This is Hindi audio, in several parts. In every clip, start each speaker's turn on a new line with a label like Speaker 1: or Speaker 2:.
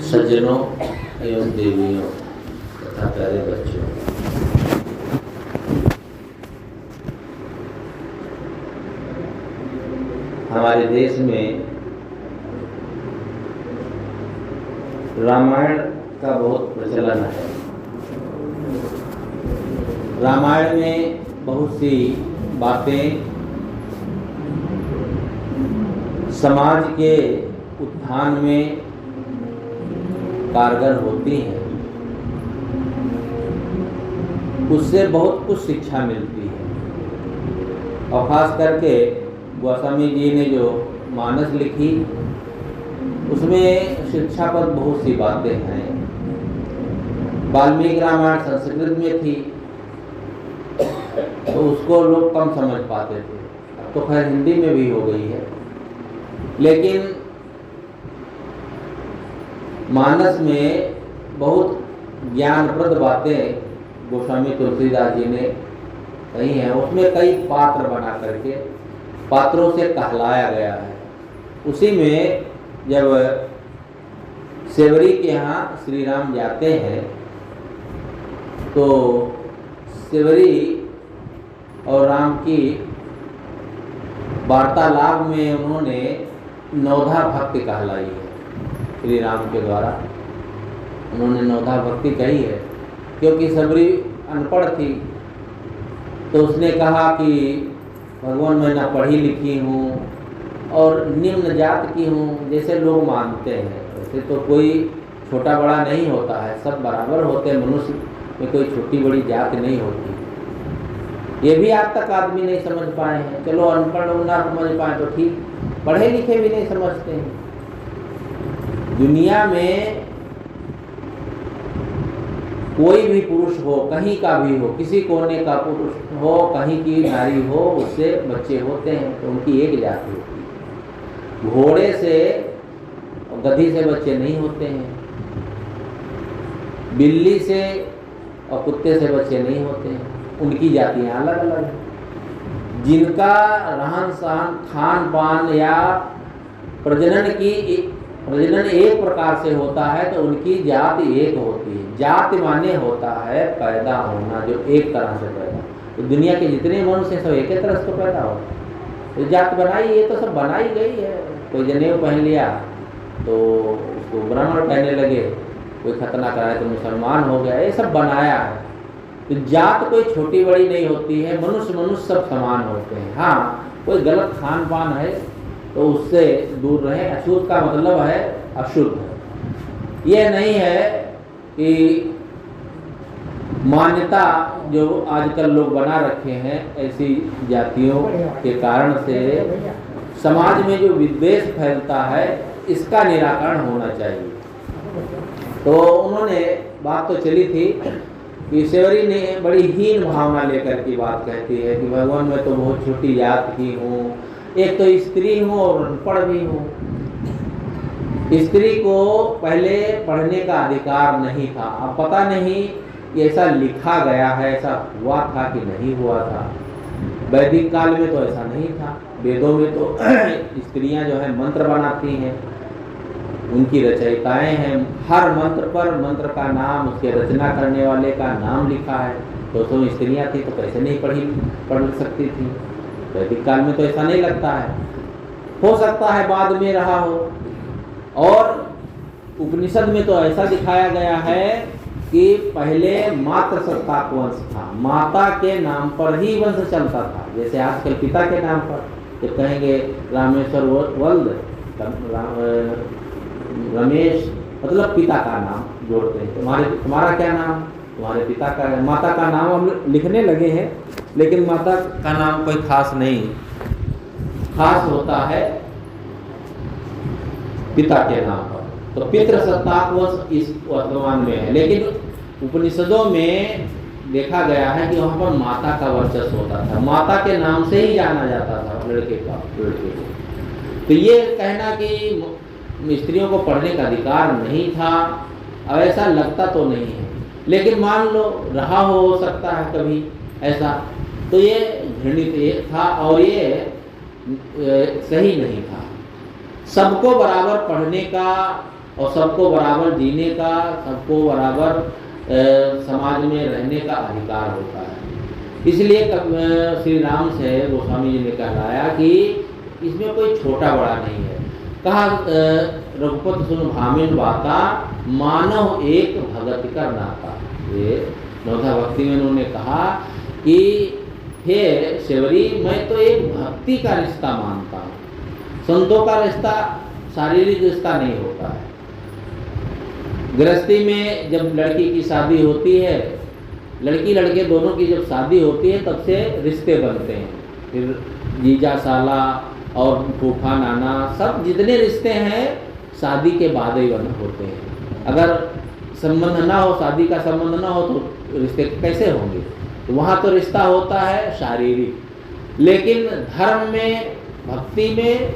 Speaker 1: सज्जनों एवं देवियों तथा प्यारे बच्चों, हमारे देश में रामायण का बहुत प्रचलन है। रामायण में बहुत सी बातें समाज के उत्थान में कारगर होती हैं, उससे बहुत कुछ शिक्षा मिलती है। और खास करके गोस्वामी जी ने जो मानस लिखी उसमें शिक्षा पर बहुत सी बातें हैं। वाल्मीकि रामायण संस्कृत में थी तो उसको लोग कम समझ पाते थे, अब तो खैर हिंदी में भी हो गई है। लेकिन मानस में बहुत ज्ञानप्रद बातें गोस्वामी तुलसीदास जी ने कही हैं। उसमें कई पात्र बना करके पात्रों से कहलाया गया है। उसी में जब सेवरी के यहाँ श्री राम जाते हैं तो सेवरी और राम की वार्तालाप में उन्होंने नवधा भक्ति कहलाई है। श्री राम के द्वारा उन्होंने नवधा भक्ति कही है, क्योंकि सबरी अनपढ़ थी तो उसने कहा कि भगवान मैं ना पढ़ी लिखी हूँ और निम्न जात की हूँ, जैसे लोग मानते हैं। वैसे तो कोई छोटा बड़ा नहीं होता है, सब बराबर होते हैं। मनुष्य में कोई छोटी बड़ी जात नहीं होती। ये भी आज तक आदमी नहीं समझ पाए हैं। चलो अनपढ़ लोग ना समझ पाए तो ठीक, पढ़े लिखे भी नहीं समझते हैं। दुनिया में कोई भी पुरुष हो, कहीं का भी हो, किसी कोने का पुरुष हो, कहीं की नारी हो, उससे बच्चे होते हैं तो उनकी एक जाति होती है। घोड़े से और गधी से बच्चे नहीं होते हैं, बिल्ली से और कुत्ते से बच्चे नहीं होते हैं, उनकी जातियां अलग अलग हैं। जिनका रहन सहन, खान पान या प्रजनन एक प्रकार से होता है तो उनकी जाति एक होती है। जाति माने होता है पैदा होना, जो एक तरह से पैदा। तो दुनिया के जितने मनुष्य हैं सब एक ही तरह से पैदा होते हैं। तो जात बनाई, ये तो सब बनाई गई है। कोई जनेऊ पहन लिया तो उसको ब्राह्मण कहने लगे, कोई खतना कराए तो मुसलमान हो गया, ये सब बनाया है। तो जात कोई छोटी बड़ी नहीं होती है, मनुष्य सब समान होते हैं। हाँ, कोई गलत खान पान है तो उससे दूर रहे। अछूत का मतलब है अशुद्ध। ये नहीं है कि मान्यता जो आजकल लोग बना रखे हैं ऐसी जातियों के कारण से समाज में जो विद्वेष फैलता है, इसका निराकरण होना चाहिए। तो उन्होंने बात तो चली थी कि सेवरी ने बड़ी हीन भावना लेकर की बात कहती है कि भगवान मैं तो बहुत छोटी जात की हूँ, एक तो स्त्री हूँ और अनपढ़ भी हूँ। स्त्री को पहले पढ़ने का अधिकार नहीं था। अब पता नहीं ऐसा लिखा गया है, ऐसा हुआ था कि नहीं हुआ था। वैदिक काल में तो ऐसा नहीं था। वेदों में तो स्त्रियां जो है मंत्र बनाती हैं, उनकी रचयिताएं हैं। हर मंत्र पर मंत्र का नाम, उसके रचना करने वाले का नाम लिखा है। तो उसमें स्त्रियां थी तो कैसे नहीं पढ़ सकती थी। वैदिक काल में तो ऐसा नहीं लगता है। हो सकता है बाद में रहा हो। और उपनिषद में तो ऐसा दिखाया गया है कि पहले मात्र सत्ताक वंश था, माता के नाम पर ही वंश चलता था। जैसे आजकल पिता के नाम पर तो कहेंगे रामेश्वर वल्द, रमेश, मतलब पिता का नाम जोड़ते हैं। तुम्हारा क्या नाम? तुम्हारे पिता का, माता का नाम हम लिखने लगे हैं, लेकिन माता का नाम कोई खास नहीं, खास होता है पिता के नाम पर। तो पितृ सत्ताक वंश इस वर्तमान में है, लेकिन उपनिषदों में देखा गया है कि वहाँ पर माता का वर्चस्व होता था। माता के नाम से ही जाना जाता था लड़के को। तो ये कहना कि स्त्रियों को पढ़ने का अधिकार नहीं था, अब ऐसा लगता तो नहीं है, लेकिन मान लो रहा हो सकता है कभी ऐसा। तो ये घृणित था और ये सही नहीं था। सबको बराबर पढ़ने का और सबको बराबर जीने का, सबको बराबर समाज में रहने का अधिकार होता है। इसलिए श्री राम से गोस्वामी जी ने कहलाया कि इसमें कोई छोटा बड़ा नहीं है। कहा रघुपति सुन भामिन बाता, मानव एक भगत का नाता। ये नौधा भक्ति में उन्होंने कहा कि हे शेवरी, मैं तो एक भक्ति का रिश्ता मानता हूँ। संतों का रिश्ता शारीरिक रिश्ता नहीं होता है। गृहस्थी में जब लड़की की शादी होती है, लड़की लड़के दोनों की जब शादी होती है, तब से रिश्ते बनते हैं। फिर जीजा साला और फूफा नाना सब जितने रिश्ते हैं शादी के बाद ही बन होते हैं। अगर संबंध ना हो, शादी का संबंध ना हो, तो रिश्ते कैसे होंगे? तो वहाँ तो रिश्ता होता है शारीरिक, लेकिन धर्म में, भक्ति में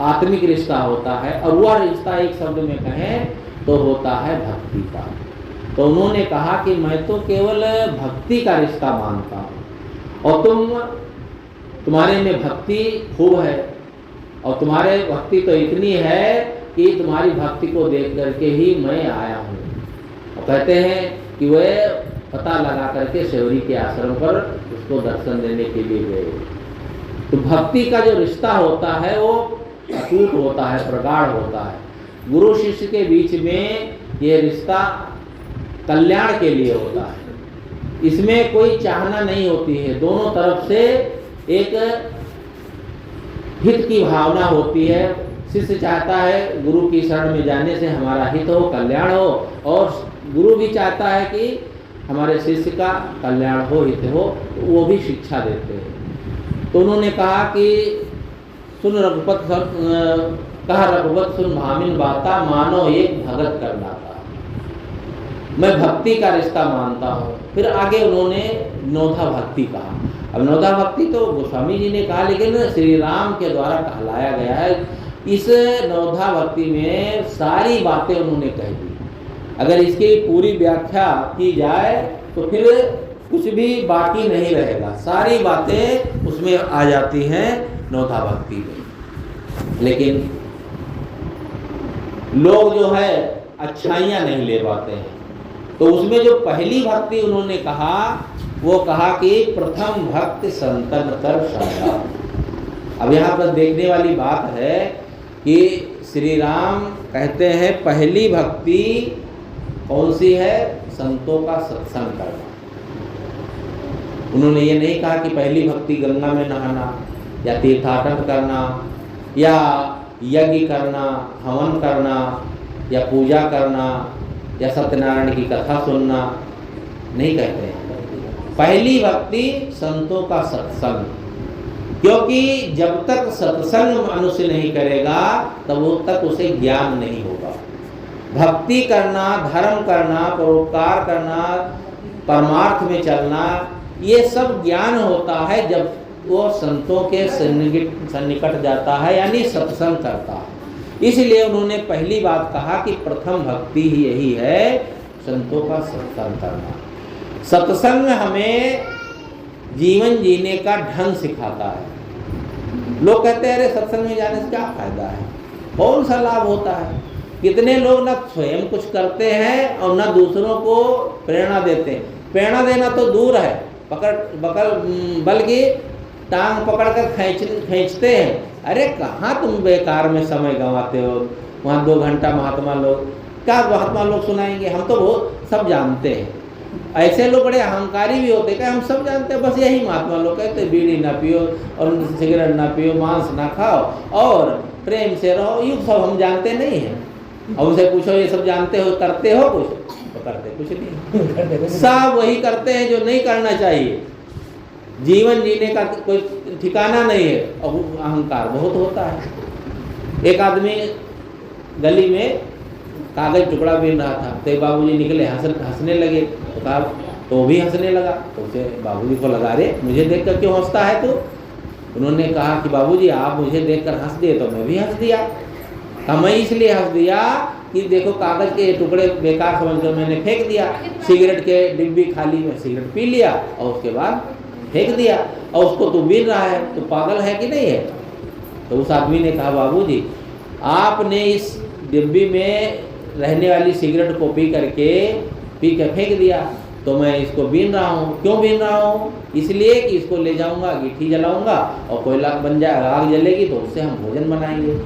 Speaker 1: आत्मिक रिश्ता होता है। और वह रिश्ता एक शब्द में कहें तो होता है भक्ति का। तो उन्होंने कहा कि मैं तो केवल भक्ति का रिश्ता मानता हूँ, और तुम्हारे में भक्ति खूब है, और तुम्हारे भक्ति तो इतनी है कि तुम्हारी भक्ति को देख करके ही मैं आया हूँ। और कहते हैं कि वह पता लगा करके शेवरी के आश्रम पर उसको दर्शन देने के लिए गए। तो भक्ति का जो रिश्ता होता है वो अटूट होता है, प्रगाढ़ होता है। गुरु शिष्य के बीच में ये रिश्ता कल्याण के लिए होता है। इसमें कोई चाहना नहीं होती है, दोनों तरफ से एक हित की भावना होती है। शिष्य चाहता है गुरु की शरण में जाने से हमारा हित हो, कल्याण हो, और गुरु भी चाहता है कि हमारे शिष्य का कल्याण हो, हित हो, तो वो भी शिक्षा देते हैं। तो उन्होंने कहा कि सुन रघुपत, कहा रघुपत सुन भामिन बाता, मानो एक भगत कर लाता। मैं भक्ति का रिश्ता मानता हूँ। फिर आगे उन्होंने नौधा भक्ति कहा। अब नौधा भक्ति तो गोस्वामी जी ने कहा, लेकिन श्री राम के द्वारा कहलाया गया है। इस नौधा भक्ति में सारी बातें उन्होंने कह दी। अगर इसकी पूरी व्याख्या की जाए तो फिर कुछ भी बाकी नहीं रहेगा, सारी बातें उसमें आ जाती हैं नौधा भक्ति में। लेकिन लोग जो है अच्छाइयाँ नहीं ले पाते हैं। तो उसमें जो पहली भक्ति उन्होंने कहा, वो कहा कि प्रथम भक्ति संतन कर श्रद्धा। अब यहाँ पर देखने वाली बात है कि श्री राम कहते हैं पहली भक्ति कौन सी है? संतों का सत्संग करना। उन्होंने ये नहीं कहा कि पहली भक्ति गंगा में नहाना, या तीर्थाटन करना, या यज्ञ करना, हवन करना, या पूजा करना, या सत्यनारायण की कथा सुनना। नहीं कहते हैं। पहली भक्ति संतों का सत्संग, क्योंकि जब तक सत्संग मनुष्य नहीं करेगा तब तक उसे ज्ञान नहीं होगा। भक्ति करना, धर्म करना, परोपकार करना, परमार्थ में चलना, ये सब ज्ञान होता है जब वो संतों के सन्निकट जाता है, यानी सत्संग करता है। इसलिए उन्होंने पहली बात कहा कि प्रथम भक्ति ही यही है, संतों का सत्संग करना। सत्संग हमें जीवन जीने का ढंग सिखाता है। लोग कहते हैं अरे सत्संग में जाने से क्या फायदा है, कौन सा लाभ होता है? कितने लोग ना स्वयं कुछ करते हैं और ना दूसरों को प्रेरणा देते हैं। प्रेरणा देना तो दूर है, बल्कि टांग पकड़कर खींचते हैं। अरे कहाँ तुम बेकार में समय गंवाते हो? वहाँ 2 घंटा महात्मा लोग, क्या महात्मा लोग सुनाएंगे? हम तो बहुत सब जानते हैं। ऐसे लोग बड़े अहंकारी भी होते हैं, हम सब जानते हैं, बस यही महात्मा लोग कहते हैं बीड़ी ना पियो और सिगरेट ना पियो, मांस ना खाओ और प्रेम से रहो। ये सब हम जानते नहीं हैं। और उनसे पूछो ये सब जानते हो, करते हो कुछ? तो करते कुछ नहीं। सब वही करते हैं जो नहीं करना चाहिए। जीवन जीने का कोई ठिकाना नहीं है और अहंकार बहुत होता है। एक आदमी गली में कागज टुकड़ा बीन रहा था, तो बाबूजी निकले, हंसने लगे। तो कहा, तो भी हंसने लगा। तो उसे बाबूजी को लगा, रे मुझे देखकर क्यों हंसता है तू? उन्होंने कहा कि बाबूजी आप मुझे देखकर हंस दिए तो मैं भी हंस दिया। मैं इसलिए हंस दिया कि देखो कागज के टुकड़े बेकार समझकर मैंने फेंक दिया, सिगरेट के डिब्बी खाली में सिगरेट पी लिया और उसके बाद फेंक दिया, और उसको तो बीन रहा है, तो पागल है कि नहीं है? तो उस आदमी ने कहा बाबूजी आपने इस डिब्बी में रहने वाली सिगरेट को पी के फेंक दिया, तो मैं इसको बीन रहा हूँ। क्यों बीन रहा हूँ? इसलिए कि इसको ले जाऊँगा, गिट्टी जलाऊँगा और कोयला बन जाएगा, आग जलेगी तो उससे हम भोजन बनाएंगे।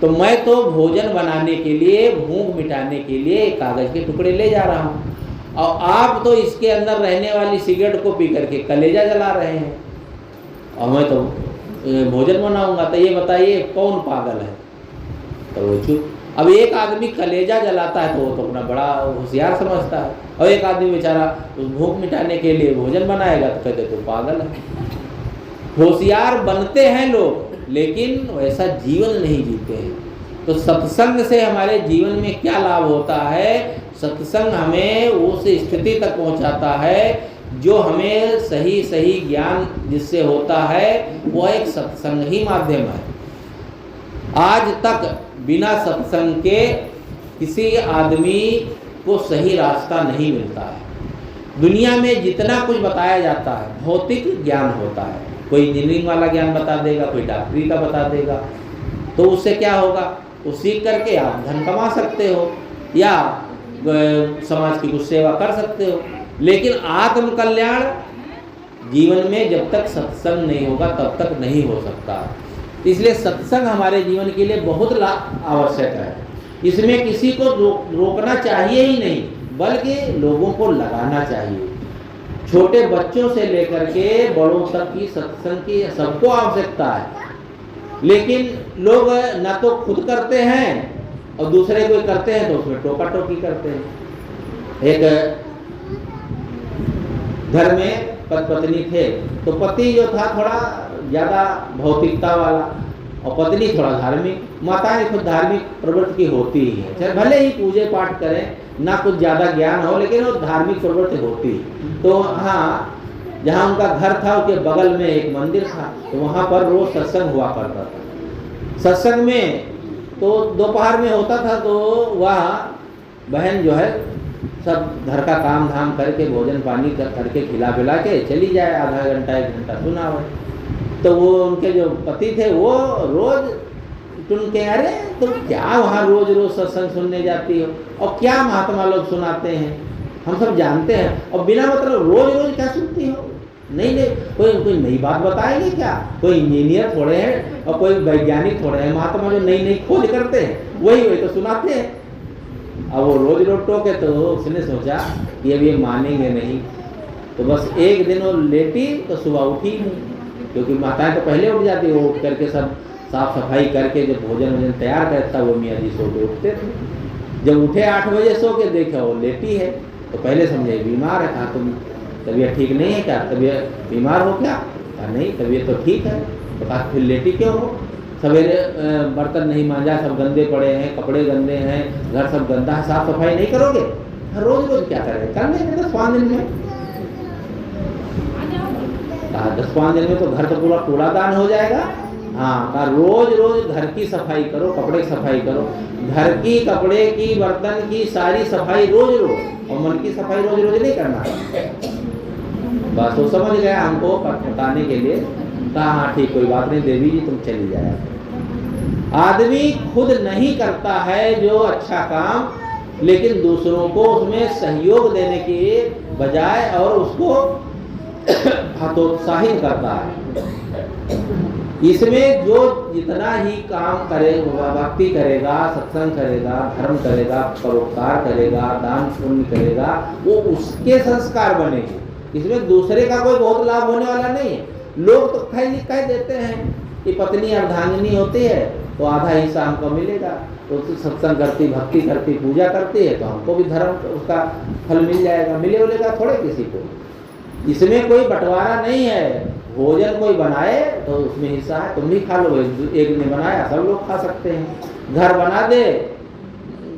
Speaker 1: तो मैं तो भोजन बनाने के लिए, भूख मिटाने के लिए कागज़ के टुकड़े ले जा रहा हूँ, और आप तो इसके अंदर रहने वाली सिगरेट को पी करके कलेजा जला रहे हैं, और मैं तो भोजन बनाऊँगा। तो ये बताइए कौन पागल है? तो वो चुप। अब एक आदमी कलेजा जलाता है तो वो तो अपना बड़ा होशियार समझता है, और एक आदमी बेचारा उस भूख मिटाने के लिए भोजन बनाएगा तो कहते तो पागल है। होशियार बनते हैं लोग, लेकिन वैसा जीवन नहीं जीते हैं। तो सत्संग से हमारे जीवन में क्या लाभ होता है? सत्संग हमें उस स्थिति तक पहुंचाता है जो हमें सही सही ज्ञान जिससे होता है, वो एक सत्संग ही माध्यम है। आज तक बिना सत्संग के किसी आदमी को सही रास्ता नहीं मिलता है। दुनिया में जितना कुछ बताया जाता है भौतिक ज्ञान होता है, कोई इंजीनियरिंग वाला ज्ञान बता देगा, कोई डॉक्टरी का बता देगा, तो उससे क्या होगा? वो सीख करके आप धन कमा सकते हो या समाज की कुछ सेवा कर सकते हो, लेकिन आत्म कल्याण जीवन में जब तक सत्संग नहीं होगा तब तक नहीं हो सकता। इसलिए सत्संग हमारे जीवन के लिए बहुत आवश्यक है। इसमें किसी को रोकना चाहिए ही नहीं, बल्कि लोगों को लगाना चाहिए। छोटे बच्चों से लेकर के बड़ों तक की सत्संग की सबको आवश्यकता है, लेकिन लोग ना तो खुद करते हैं और दूसरे कोई करते हैं तो उसमें टोका टोकी करते हैं। एक घर में पत्नी थे, तो पति जो था थोड़ा ज़्यादा भौतिकता वाला और पत्नी थोड़ा धार्मिक। माताएं खुद धार्मिक प्रवृत्ति की होती ही है, चाहे भले ही पूजे पाठ करें, ना कुछ ज़्यादा ज्ञान हो, लेकिन वो धार्मिक प्रवृत्ति होती। तो हाँ, जहाँ उनका घर था उसके बगल में एक मंदिर था, तो वहाँ पर रोज सत्संग हुआ करता था। सत्संग में तो दोपहर में होता था, तो वह बहन जो है सब घर का काम धाम करके भोजन पानी करके खिला पिला के चली जाए, आधा घंटा 1 घंटा सुना हो। तो वो उनके जो पति थे वो रोज टुन के, अरे तुम क्या वहाँ रोज रोज सत्संग सुनने जाती हो, और क्या महात्मा लोग सुनाते हैं, हम सब जानते हैं, और बिना मतलब रोज रोज क्या सुनती हो? नहीं, कोई नई बात बताएंगे क्या? कोई इंजीनियर थोड़े हैं और कोई वैज्ञानिक थोड़े हैं, महात्मा जो नई नई खोज करते हैं वही तो सुनाते हैं। अब वो रोज रोज टोके, तो उसने सोचा कि अब ये मानेंगे नहीं, तो बस एक दिन वो लेटी तो सुबह उठी नहीं, क्योंकि माताएं तो पहले उठ जाती, वो उठ करके सब साफ सफाई करके जब भोजन तैयार करता वो मियाँ जी सो के उठते थे। जब उठे 8 बजे सो के देखा वो लेटी है, तो पहले समझे बीमार है। कहा तुम तबीयत ठीक नहीं है क्या? तबीयत बीमार हो क्या? कहा नहीं, तबीयत तो ठीक है। तो कहा फिर लेटी क्यों हो? सवेरे बर्तन नहीं मांजा, सब गंदे पड़े हैं, कपड़े गंदे हैं, घर सब गंदा है, साफ सफाई नहीं करोगे? रोज रोज क्या करें? कर लेंगे 10-5 दिन में। कहा 10-5 दिन में तो घर तो पूरा कूड़ादान हो जाएगा। हाँ, कहा रोज रोज घर की सफाई करो, कपड़े की सफाई करो, घर की, कपड़े की, बर्तन की सारी सफाई रोज रोज, और मन की सफाई रोज रोज नहीं करना। बस वो समझ गया हमको बताने के लिए। कहा हाँ ठीक, कोई बात नहीं देवी जी, तुम चली जाए। आदमी खुद नहीं करता है जो अच्छा काम, लेकिन दूसरों को उसमें सहयोग देने के बजाय और उसको हतोत्साहित करता है। इसमें जो जितना ही काम करेगा, भक्ति करेगा, सत्संग करेगा, धर्म करेगा, परोपकार करेगा, दान पुण्य करेगा, वो उसके संस्कार बनेंगे। इसमें दूसरे का कोई बहुत लाभ होने वाला नहीं है। लोग तो कह देते हैं कि पत्नी अर्धांगिनी होती है तो आधा हिस्सा हमको मिलेगा, तो सत्संग करती, भक्ति करती, पूजा करती है तो हमको भी धर्म उसका फल मिल जाएगा। मिलेगा थोड़े किसी को। इसमें कोई बंटवारा नहीं है। भोजन कोई बनाए तो उसमें हिस्सा है, तुम भी खा लो, एक ने बनाया सब लोग खा सकते हैं। घर बना दे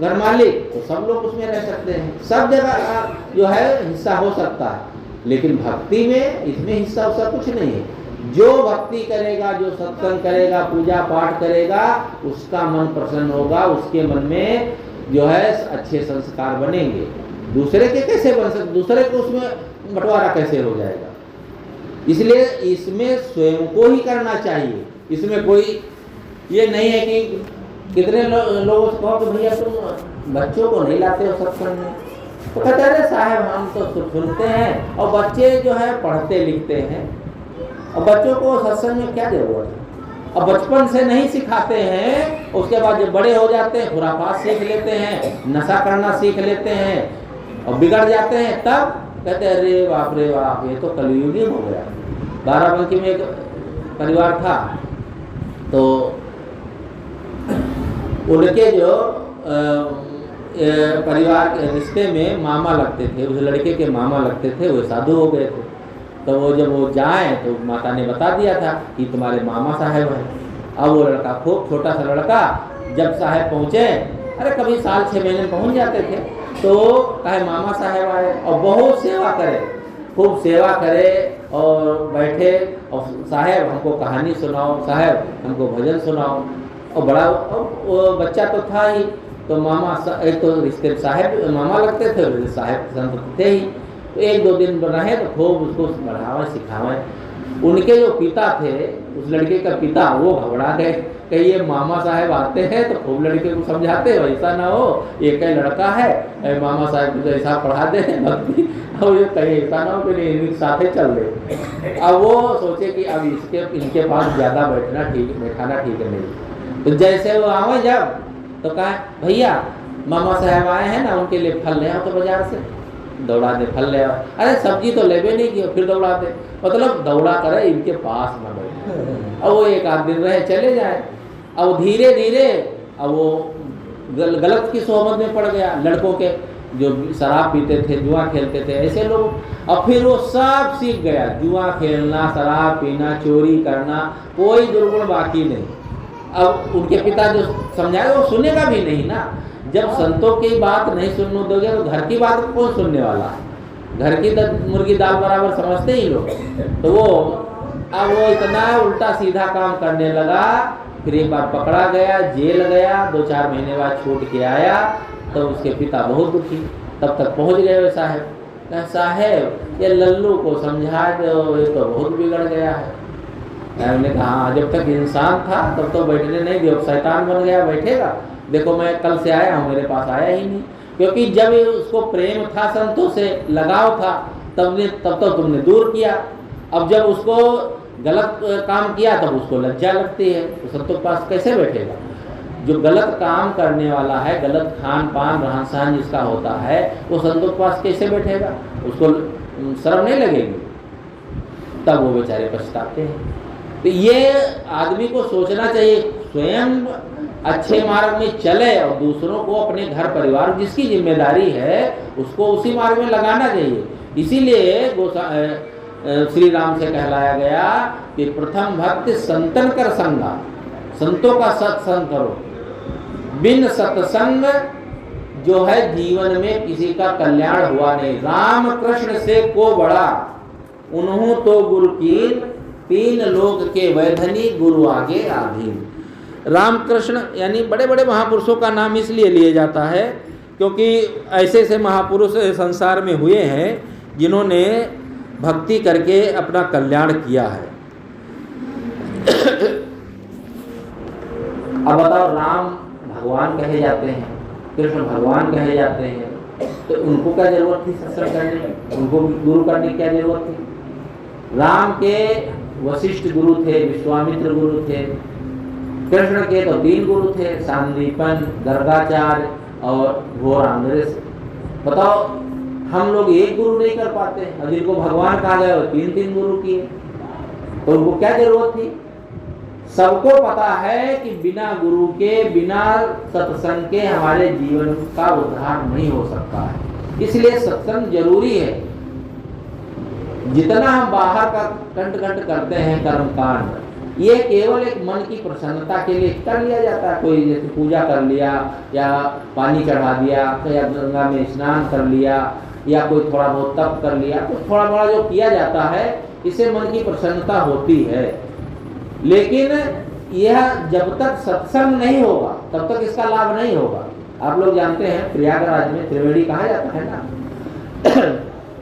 Speaker 1: घर मालिक तो सब लोग उसमें रह सकते हैं। सब जगह जो है हिस्सा हो सकता है, लेकिन भक्ति में इसमें हिस्सा उसका कुछ नहीं है। जो भक्ति करेगा, जो सत्संग करेगा, पूजा पाठ करेगा, उसका मन प्रसन्न होगा, उसके मन में जो है अच्छे संस्कार बनेंगे। दूसरे के कैसे बन सकते? दूसरे को उसमें बंटवारा कैसे हो जाएगा? इसलिए इसमें स्वयं को ही करना चाहिए। इसमें कोई ये नहीं है कि कितने लोगों से कहो कि भैया तुम बच्चों को नहीं लाते हो सत्संग में? तो कहते अरे साहब हम तो सुनते हैं, और बच्चे जो है पढ़ते लिखते हैं, और बच्चों को सत्संग में क्या जरूरत है? अब बचपन से नहीं सिखाते हैं, उसके बाद जब बड़े हो जाते हैं खुराफात सीख लेते हैं, नशा करना सीख लेते हैं और बिगड़ जाते हैं, तब कहते हैं अरे बाप रे बाप ये तो कलयुगी हो गया। बाराबंकी में एक परिवार था, तो उनके जो परिवार के रिश्ते में मामा लगते थे, उस लड़के के मामा लगते थे, वो साधु हो गए थे। तो वो जब वो जाए तो माता ने बता दिया था कि तुम्हारे मामा साहब हैं। अब वो लड़का खूब छोटा सा लड़का जब साहब पहुँचे, अरे कभी साल 6 महीने पहुँच जाते थे, तो कहे मामा साहब आए और बहुत सेवा करे, खूब सेवा करे और बैठे और साहब हमको कहानी सुनाओ, साहब हमको भजन सुनाओ। और बड़ा वो बच्चा तो था ही, तो मामा एक तो रिश्ते साहब मामा लगते थे, साहब संत थे ही। तो 1-2 दिन रहे तो खूब उसको बढ़ावे सिखावे। उनके जो पिता थे, उस लड़के का पिता, वो घबरा गए कि ये मामा साहब आते हैं तो खूब लड़के को समझाते हो, ऐसा ना हो एक ही लड़का है, मामा साहब को ऐसा पढ़ा दे भक्ति, और ये कहीं ऐसा ना हो कि इनके साथ ही चल दे। अब वो सोचे कि अब इनके पास ज़्यादा बैठाना ठीक नहीं। तो जैसे वो आवे जब तो कहा भैया मामा साहब आए हैं ना, उनके लिए फल ले आओ तो बाजार से। दौड़ा दे फल ले आओ, अरे सब्जी तो लेबे नहीं की, फिर दौड़ा दे, मतलब दौड़ा करे इनके पास न बैठे। अब वो 1-8 दिन रहे चले जाए, अब धीरे धीरे अब वो गलत की सोहबत में पड़ गया। लड़कों के जो शराब पीते थे, जुआ खेलते थे, ऐसे लोग। अब फिर वो सब सीख गया, जुआ खेलना, शराब पीना, चोरी करना, कोई दुर्गुण बाकी नहीं। अब उनके पिता जो समझाए वो सुनेगा भी नहीं ना। जब संतों की बात नहीं सुनने दोगे तो घर की बात कौन सुनने वाला है? घर की मुर्गी दाल बराबर समझते ही लोग। तो वो अब वो इतना उल्टा सीधा काम करने लगा। फिर एक बार पकड़ा गया, जेल गया, 2-4 महीने बाद छूट के आया। तो उसके पिता बहुत दुखी, तब तक पहुंच गए वे साहब। साहब ये लल्लू को समझा दो, ये तो बहुत बिगड़ गया है। मैंने कहा जब तक इंसान था तब तो बैठने नहीं दिया, शैतान बन गया बैठेगा। देखो मैं कल से आया हूँ, मेरे पास आया ही नहीं, क्योंकि जब उसको प्रेम था, संतों से लगाव था, तब तो तुमने दूर किया। अब जब उसको गलत काम किया तब उसको लज्जा लगती है, तो संतों के पास कैसे बैठेगा? जो गलत काम करने वाला है, गलत खान पान रहन सहन जिसका होता है, वो संतों के पास कैसे बैठेगा? उसको शर्म नहीं लगेगी, तब वो बेचारे पछताते हैं। तो ये आदमी को सोचना चाहिए, स्वयं अच्छे मार्ग में चले और दूसरों को, अपने घर परिवार जिसकी जिम्मेदारी है उसको उसी मार्ग में लगाना चाहिए। इसीलिए श्री राम से कहलाया गया कि प्रथम भक्ति संतन कर संगा, संतों का सत्संग करो। बिन सत्संग जो है जीवन में किसी का कल्याण हुआ नहीं। राम कृष्ण से को बड़ा उन्हों तो गुरु की, 3 लोक के वैधनी गुरु आगे आधीन। रामकृष्ण यानी बड़े बड़े महापुरुषों का नाम इसलिए लिए जाता है क्योंकि ऐसे ऐसे महापुरुष संसार में हुए हैं जिन्होंने भक्ति करके अपना कल्याण किया है। अब बताओ, राम भगवान कहे जाते हैं, कृष्ण भगवान कहे जाते हैं, तो उनको क्या जरूरत थी सत्संग करने की? उनको गुरु करने की क्या जरूरत थी? राम के वशिष्ठ गुरु थे, विश्वामित्र गुरु थे। कृष्ण के तो 3 गुरु थे, सांदीपन, गर्गाचार्य और घोर अंग्रेज। बताओ, हम लोग एक गुरु नहीं कर पाते, और जिनको भगवान कहा गया वो 3-3 गुरु किए, तो उनको क्या जरूरत थी? सबको पता है कि बिना गुरु के, बिना सत्संग के हमारे जीवन का उद्धार नहीं हो सकता है। इसलिए सत्संग जरूरी है। जितना हम बाहर का कंठ करते हैं कर्मकांड, ये केवल एक मन की प्रसन्नता के लिए कर लिया जाता है। कोई जैसे पूजा कर लिया, या पानी चढ़ा दिया, या गंगा में स्नान कर लिया, या कोई थोड़ा बहुत तप कर लिया, कुछ थोड़ा बड़ा जो किया जाता है, इससे मन की प्रसन्नता होती है। लेकिन यह जब तक सत्संग नहीं होगा तब तक इसका लाभ नहीं होगा। आप लोग जानते हैं प्रयागराज में त्रिवेणी कहा जाता है ना।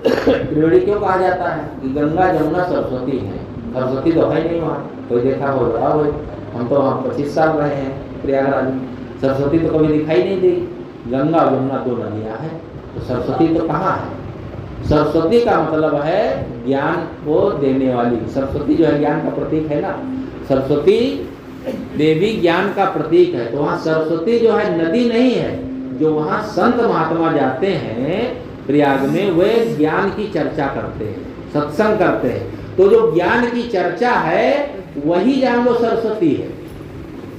Speaker 1: त्रिवेणी क्यों कहा जाता है? कि गंगा जमुना सरस्वती है। सरस्वती तो है नहीं वहाँ, कोई देखा हो बताओ भाई। हम तो वहाँ 25 साल रहे हैं प्रयागराज में, सरस्वती तो कभी दिखाई नहीं दी। गंगा और यमुना 2 नदियाँ हैं, तो सरस्वती तो कहाँ है? सरस्वती का मतलब है ज्ञान को देने वाली। सरस्वती जो है ज्ञान का प्रतीक है ना, सरस्वती देवी ज्ञान का प्रतीक है। तो वहाँ सरस्वती जो है नदी नहीं है। जो वहाँ संत महात्मा जाते हैं प्रयाग में, वे ज्ञान की चर्चा करते हैं, सत्संग करते हैं। तो जो ज्ञान की चर्चा है वही जान लो सरस्वती है।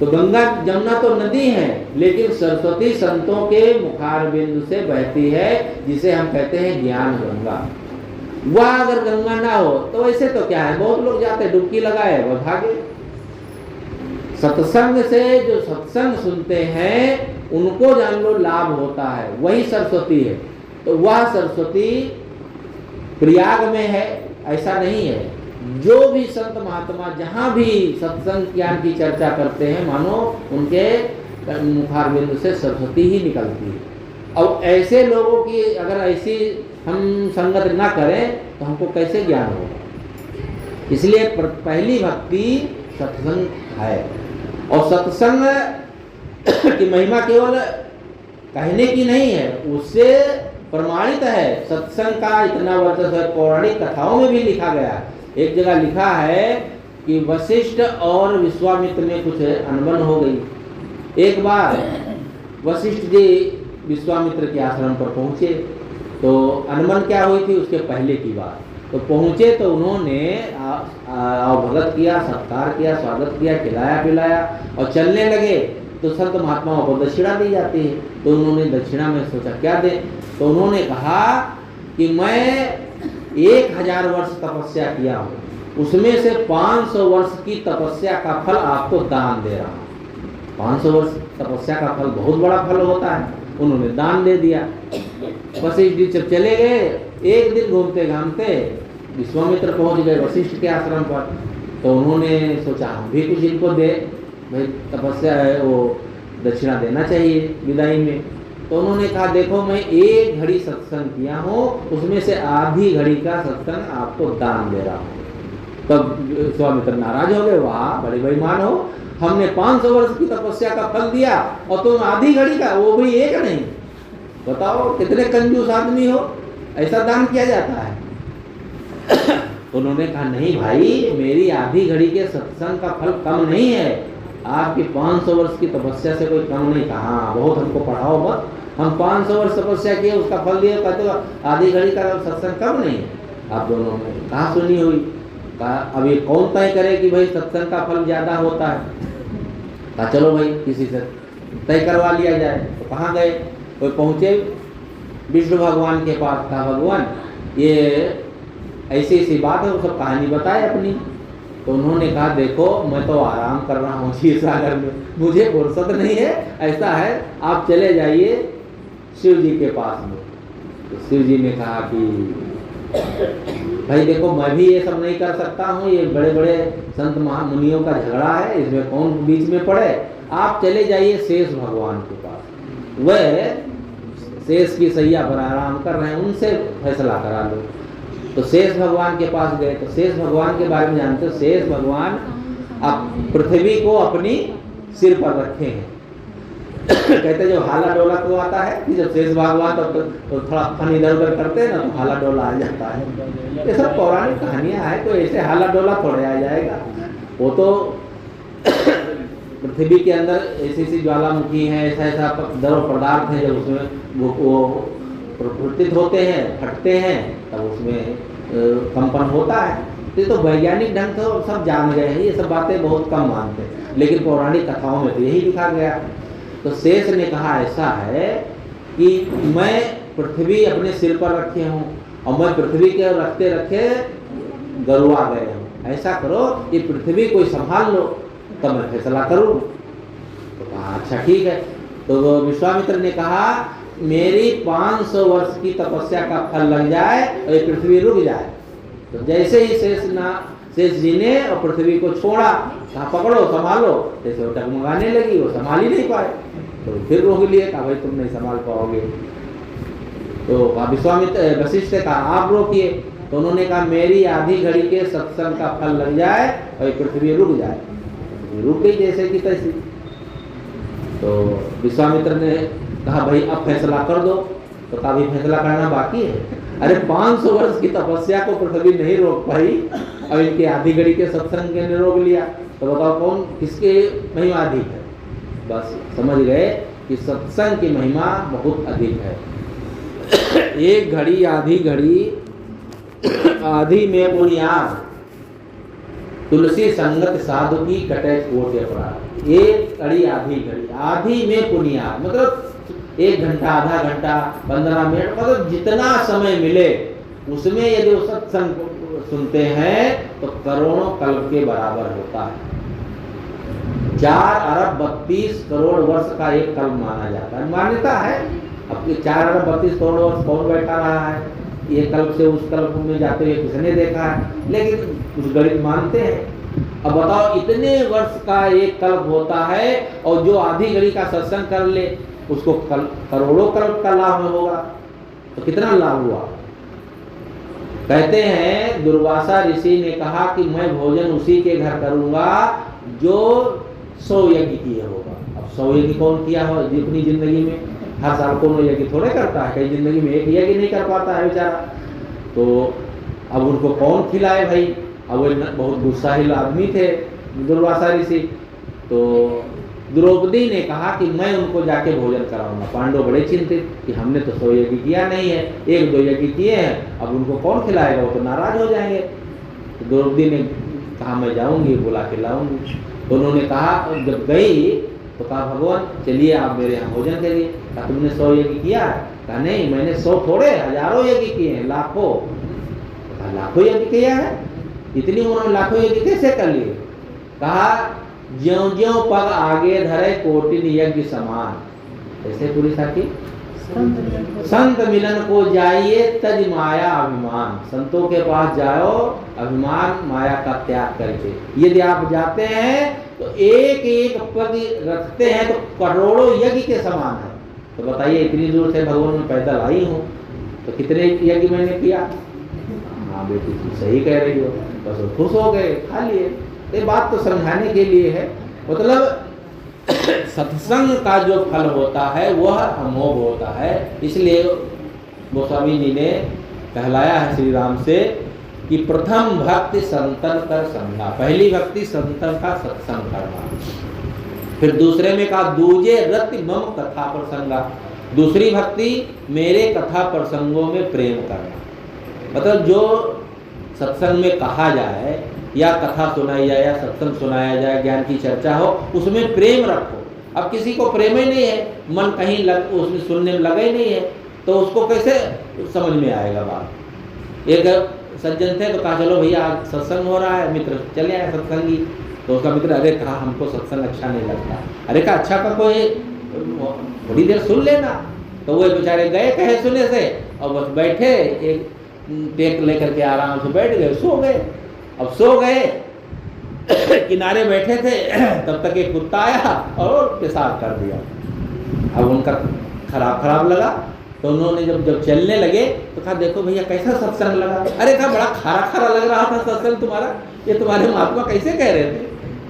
Speaker 1: तो गंगा जमुना तो नदी है, लेकिन सरस्वती संतों के मुखार बिंदु से बहती है, जिसे हम कहते हैं ज्ञान गंगा। वह अगर गंगा ना हो तो वैसे तो क्या है, बहुत लोग जाते डुबकी लगाए वह भागे। सत्संग से जो सत्संग सुनते हैं उनको जान लो लाभ होता है, वही सरस्वती है। तो वह सरस्वती प्रयाग में है ऐसा नहीं है। जो भी संत महात्मा जहां भी सत्संग ज्ञान की चर्चा करते हैं, मानो उनके मुखार बिंदु से सरस्वती ही निकलती है। और ऐसे लोगों की अगर ऐसी हम संगत ना करें तो हमको कैसे ज्ञान होगा? इसलिए पहली भक्ति सत्संग है। और सत्संग की महिमा केवल कहने की नहीं है, उससे प्रमाणित है। सत्संग का इतना वर्चस्व है, पौराणिक कथाओं में भी लिखा गया। एक जगह लिखा है कि वशिष्ठ और विश्वामित्र में कुछ अनबन हो गई। एक बार वशिष्ठ जी विश्वामित्र के आश्रम पर पहुंचे, तो अनबन क्या हुई थी उसके पहले की बात। तो पहुंचे तो उन्होंने भगत किया, सत्कार किया, स्वागत किया, खिलाया पिलाया और चलने लगे। तो संत महात्माओं को दक्षिणा दी जाती है, तो उन्होंने दक्षिणा में सोचा क्या दे। तो उन्होंने कहा कि मैं 1000 वर्ष तपस्या किया हूँ, उसमें से 500 वर्ष की तपस्या का फल आपको दान दे रहा हूँ। 500 वर्ष तपस्या का फल बहुत बड़ा फल होता है। उन्होंने दान दे दिया। वशिष्ठ जी जब चले गए, एक दिन घूमते घामते विश्वामित्र पहुंच गए वशिष्ठ के आश्रम पर। तो उन्होंने सोचा हम भी कुछ इनको दे, भाई तपस्या है वो दक्षिणा देना चाहिए विदाई में। तो उन्होंने कहा देखो मैं 1 घड़ी सत्संग किया हूँ, उसमें से आधी घड़ी का सत्संग आपको दान दे रहा हूँ। तब विश्वामित्र नाराज हो गए, वाह बड़े बेईमान हो, हमने 500 वर्ष की तपस्या का फल दिया और तुम आधी घड़ी का, वो भी एक नहीं। बताओ कितने कंजूस आदमी हो, ऐसा दान किया जाता है। उन्होंने कहा नहीं भाई, मेरी आधी घड़ी के सत्संग का फल कम नहीं है, आपकी 500 वर्ष की तपस्या से कोई कम नहीं। कहा बहुत हमको पढ़ाओ मत, हम 500 वर्ष तपस्या किए उसका फल दिए, कहते हो आधी घड़ी का सत्संग कम नहीं है। आप दोनों में कहाँ सुनी हुई? कहा अब ये कौन तय करे कि भाई सत्संग का फल ज्यादा होता है? कहा चलो भाई किसी से तय करवा लिया जाए। तो कहाँ गए? कोई पहुँचे विष्णु भगवान के पास। कहा भगवान ये ऐसी ऐसी बात है, वो सब कहानी बताए अपनी। तो उन्होंने कहा देखो मैं तो आराम कर रहा हूँ क्षीर सागर में, मुझे फुर्सत नहीं है, ऐसा है आप चले जाइए शिव जी के पास में। तो शिव जी ने कहा कि भाई देखो मैं भी ये सब नहीं कर सकता हूँ, ये बड़े बड़े संत महामुनियों का झगड़ा है, इसमें कौन बीच में पड़े, आप चले जाइए शेष भगवान के पास, वह शेष की सैया पर आराम कर रहे हैं, उनसे फैसला करा लो। तो शेष भगवान के पास गए। तो शेष भगवान के बारे में जानते हो, शेष भगवान अब पृथ्वी को अपनी सिर पर रखे हैं। कहते जो हाला डोला तो आता है कि जब शेष भगवान तो थोड़ा फन इधर उधर करते हैं ना, तो हाला डोला आ जाता है। ये सब पौराणिक कहानियां हैं, तो ऐसे हाला डोला थोड़े आ जाएगा। वो तो पृथ्वी के अंदर ऐसी ऐसी ज्वालामुखी है, ऐसा ऐसा द्रव पदार्थ है, जब उसमें वो प्रफुल्लित होते हैं, फटते हैं, तब उसमें कंपन होता है। ये तो वैज्ञानिक ढंग से सब जान गए हैं, ये सब बातें बहुत कम मानते हैं, लेकिन पौराणिक कथाओं में तो यही लिखा गया। तो शेष ने कहा ऐसा है कि मैं पृथ्वी अपने सिर पर रखे हूँ और मैं पृथ्वी के रखते रखे गरुआ गए हूँ, ऐसा करो ये पृथ्वी को संभाल लो तब मैं फैसला करूँ। तो कहा अच्छा ठीक है। तो विश्वामित्र ने कहा मेरी 500 वर्ष की तपस्या का फल लग जाए और ये पृथ्वी रुक जाए। तो जैसे ही शेष जी ने और पृथ्वी को छोड़ा, कहा पकड़ो संभालो, जैसे वो टगमगाने लगी, वो संभाल ही नहीं पाए। तो फिर रोक लिए, कहा भाई तुम नहीं संभाल पाओगे। तो विश्वामित्र वशिष्ठ ने कहा आप रोकिए। तो उन्होंने कहा मेरी आधी घड़ी के सत्संग का फल लग जाए और ये पृथ्वी रुक जाए। रुक गई जैसे कि तैसी। तो विश्वामित्र ने कहा भाई अब फैसला कर दो, तो कहा अभी फैसला करना बाकी है। अरे 500 वर्ष की तपस्या को पृथ्वी नहीं रोक पाई, अब इनके आधी घड़ी के सत्संग ने रोक लिया, तो बताओ कौन किसके महिमा अधिक है। बस समझ गए कि सत्संग की महिमा बहुत अधिक है। एक घड़ी आधी घड़ी, आधी में बुनियाद, तुलसी संगत साधु की कटे कोट अपराध। एक घड़ी आधी घड़ी, आधी में पुनियाद मतलब 1 घंटा, आधा घंटा, 15 मिनट, मतलब जितना समय मिले उसमें यदि वो सत्संग सुनते हैं तो करोड़ों कल्प के बराबर होता है। 4 अरब 32 करोड़ वर्ष का एक कल्प माना जाता है, मान्यता है। अब 4 अरब 32 करोड़ वर्ष कौन बैठा रहा है, ये कल्प से उस कल्प में जाते हुए किसने देखा है, लेकिन कुछ गणित मानते हैं। अब बताओ इतने वर्ष का एक कल्प होता है, और जो आधी घड़ी का सत्संग कर ले उसको करोड़ों कल्प का लाभ होगा, तो कितना लाभ हुआ। कहते हैं दुर्वासा ऋषि ने कहा कि मैं भोजन उसी के घर करूंगा जो 100 यज्ञ किए होगा। अब 100 यज्ञ कौन किया हो अपनी जिंदगी में, हर साल कौन यज्ञ थोड़े करता है, कई जिंदगी में एक यज्ञ नहीं कर पाता है बेचारा। तो अब उनको कौन खिलाए भाई। अब वो बहुत गुस्साहिल आदमी थे दुर्वासा ऋषि, तो द्रौपदी ने कहा कि मैं उनको जाके भोजन कराऊंगा। पांडव बड़े चिंतित कि हमने तो 100 यज्ञ किया नहीं है, 1-2 यज्ञ किए हैं, अब उनको कौन खिलाएगा, वो तो नाराज हो जाएंगे। तो द्रौपदी ने कहा मैं जाऊंगी, बुला के लाऊंगी। तो उन्होंने कहा, जब गई तो कहा भगवान चलिए आप मेरे यहाँ भोजन करिए। कहा तुमने 100 यज्ञ किया है? कहा नहीं, मैंने 100 थोड़े हजारों यज्ञ किए हैं, लाखों। कहा लाखों यज्ञ किया है? इतनी उम्र में लाखों यज्ञ कैसे कर लिए? कहा ज्यों ज्यों पग आगे धरे कोटिन यज्ञ समान। ऐसे पूरी साथी संत मिलन को जाइए तज माया अभिमान। संतों के पास जाओ अभिमान माया का त्याग करके। यदि आप जाते हैं तो एक एक पग रखते हैं तो करोड़ों यज्ञ के समान है। तो बताइए इतनी दूर से भगवान में पैदल आई हूँ तो कितने यज्ञ मैंने किया। हाँ बेटी तुम सही कह रही हो। बस खुश हो गए, खा लिए। ये बात तो समझाने के लिए है। मतलब सत्संग का जो फल होता है वह अमोघ होता है। इसलिए गोस्वामी जी ने कहलाया है श्री राम से कि प्रथम भक्ति संतन कर संगा। पहली भक्ति संतन का सत्संग करना। फिर दूसरे में कहा दूजे रति मम कथा प्रसंगा। दूसरी भक्ति मेरे कथा प्रसंगों में प्रेम करना। मतलब जो सत्संग में कहा जाए या कथा सुनाई जाए या सत्संग सुनाया जाए, ज्ञान की चर्चा हो, उसमें प्रेम रखो। अब किसी को प्रेम ही नहीं है, मन कहीं उसमें सुनने में लगा ही नहीं है, तो उसको कैसे समझ में आएगा बात। एक सज्जन थे तो कहा चलो भैया आज सत्संग हो रहा है, मित्र चले आए सत्संगी। तो उसका मित्र अरे कहा हमको सत्संग अच्छा नहीं लगता। अरे कहा अच्छा का कोई थोड़ी देर सुन लेना। तो वो बेचारे गए कहे सुने से और बस बैठे, एक टेक लेकर के आराम से बैठ गए, सो गए। अब सो गए, किनारे बैठे थे, तब तक एक कुत्ता आया और पेशाब कर दिया। अब उनका खराब लगा, तो उन्होंने जब चलने लगे तो कहा देखो भैया कैसा सत्संग लगा। अरे कहा बड़ा खारा लग रहा था सत्संग तुम्हारा, ये तुम्हारे महात्मा कैसे कह रहे थे।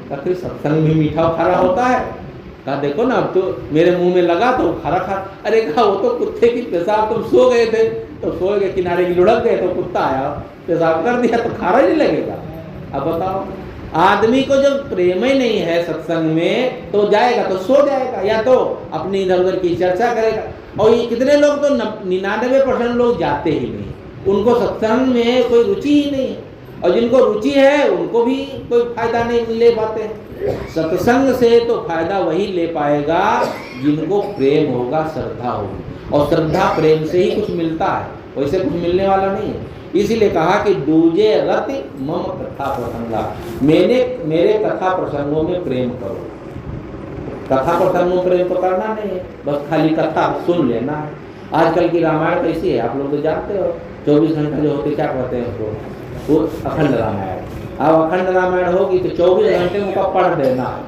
Speaker 1: कहा फिर सत्संग भी मीठा और खारा होता है। कहा देखो ना अब तो मेरे मुंह में लगा तो खारा। अरे कहा वो तो कुत्ते की पेशाब, तुम सो गए थे तो सो गए, किनारे की लुढ़क गए तो कुत्ता आया पेशाब कर दिया, तो खारा ही नहीं लगेगा। अब बताओ आदमी को जब प्रेम ही नहीं है सत्संग में तो जाएगा तो सो जाएगा या तो अपनी इधर उधर की चर्चा करेगा। और ये कितने लोग तो 99% लोग जाते ही नहीं, उनको सत्संग में कोई रुचि ही नहीं है। और जिनको रुचि है उनको भी कोई फायदा नहीं ले पाते। सत्संग से तो फायदा वही ले पाएगा जिनको प्रेम होगा, श्रद्धा होगी। और श्रद्धा प्रेम से ही कुछ मिलता है, वैसे कुछ मिलने वाला नहीं है। इसीलिए कहा कि दूजे रति मम कथा प्रसंगा, मेरे कथा प्रसंगों में प्रेम करो। कथा प्रसंगों में प्रेम तो करना नहीं है, बस खाली कथा सुन लेना है। आजकल की रामायण कैसी है आप लोग तो जानते हो, 24 घंटा जो होते क्या कहते हैं उसको, वो अखंड रामायण। अब अखंड रामायण होगी तो 24 घंटे उनका पढ़ देना है,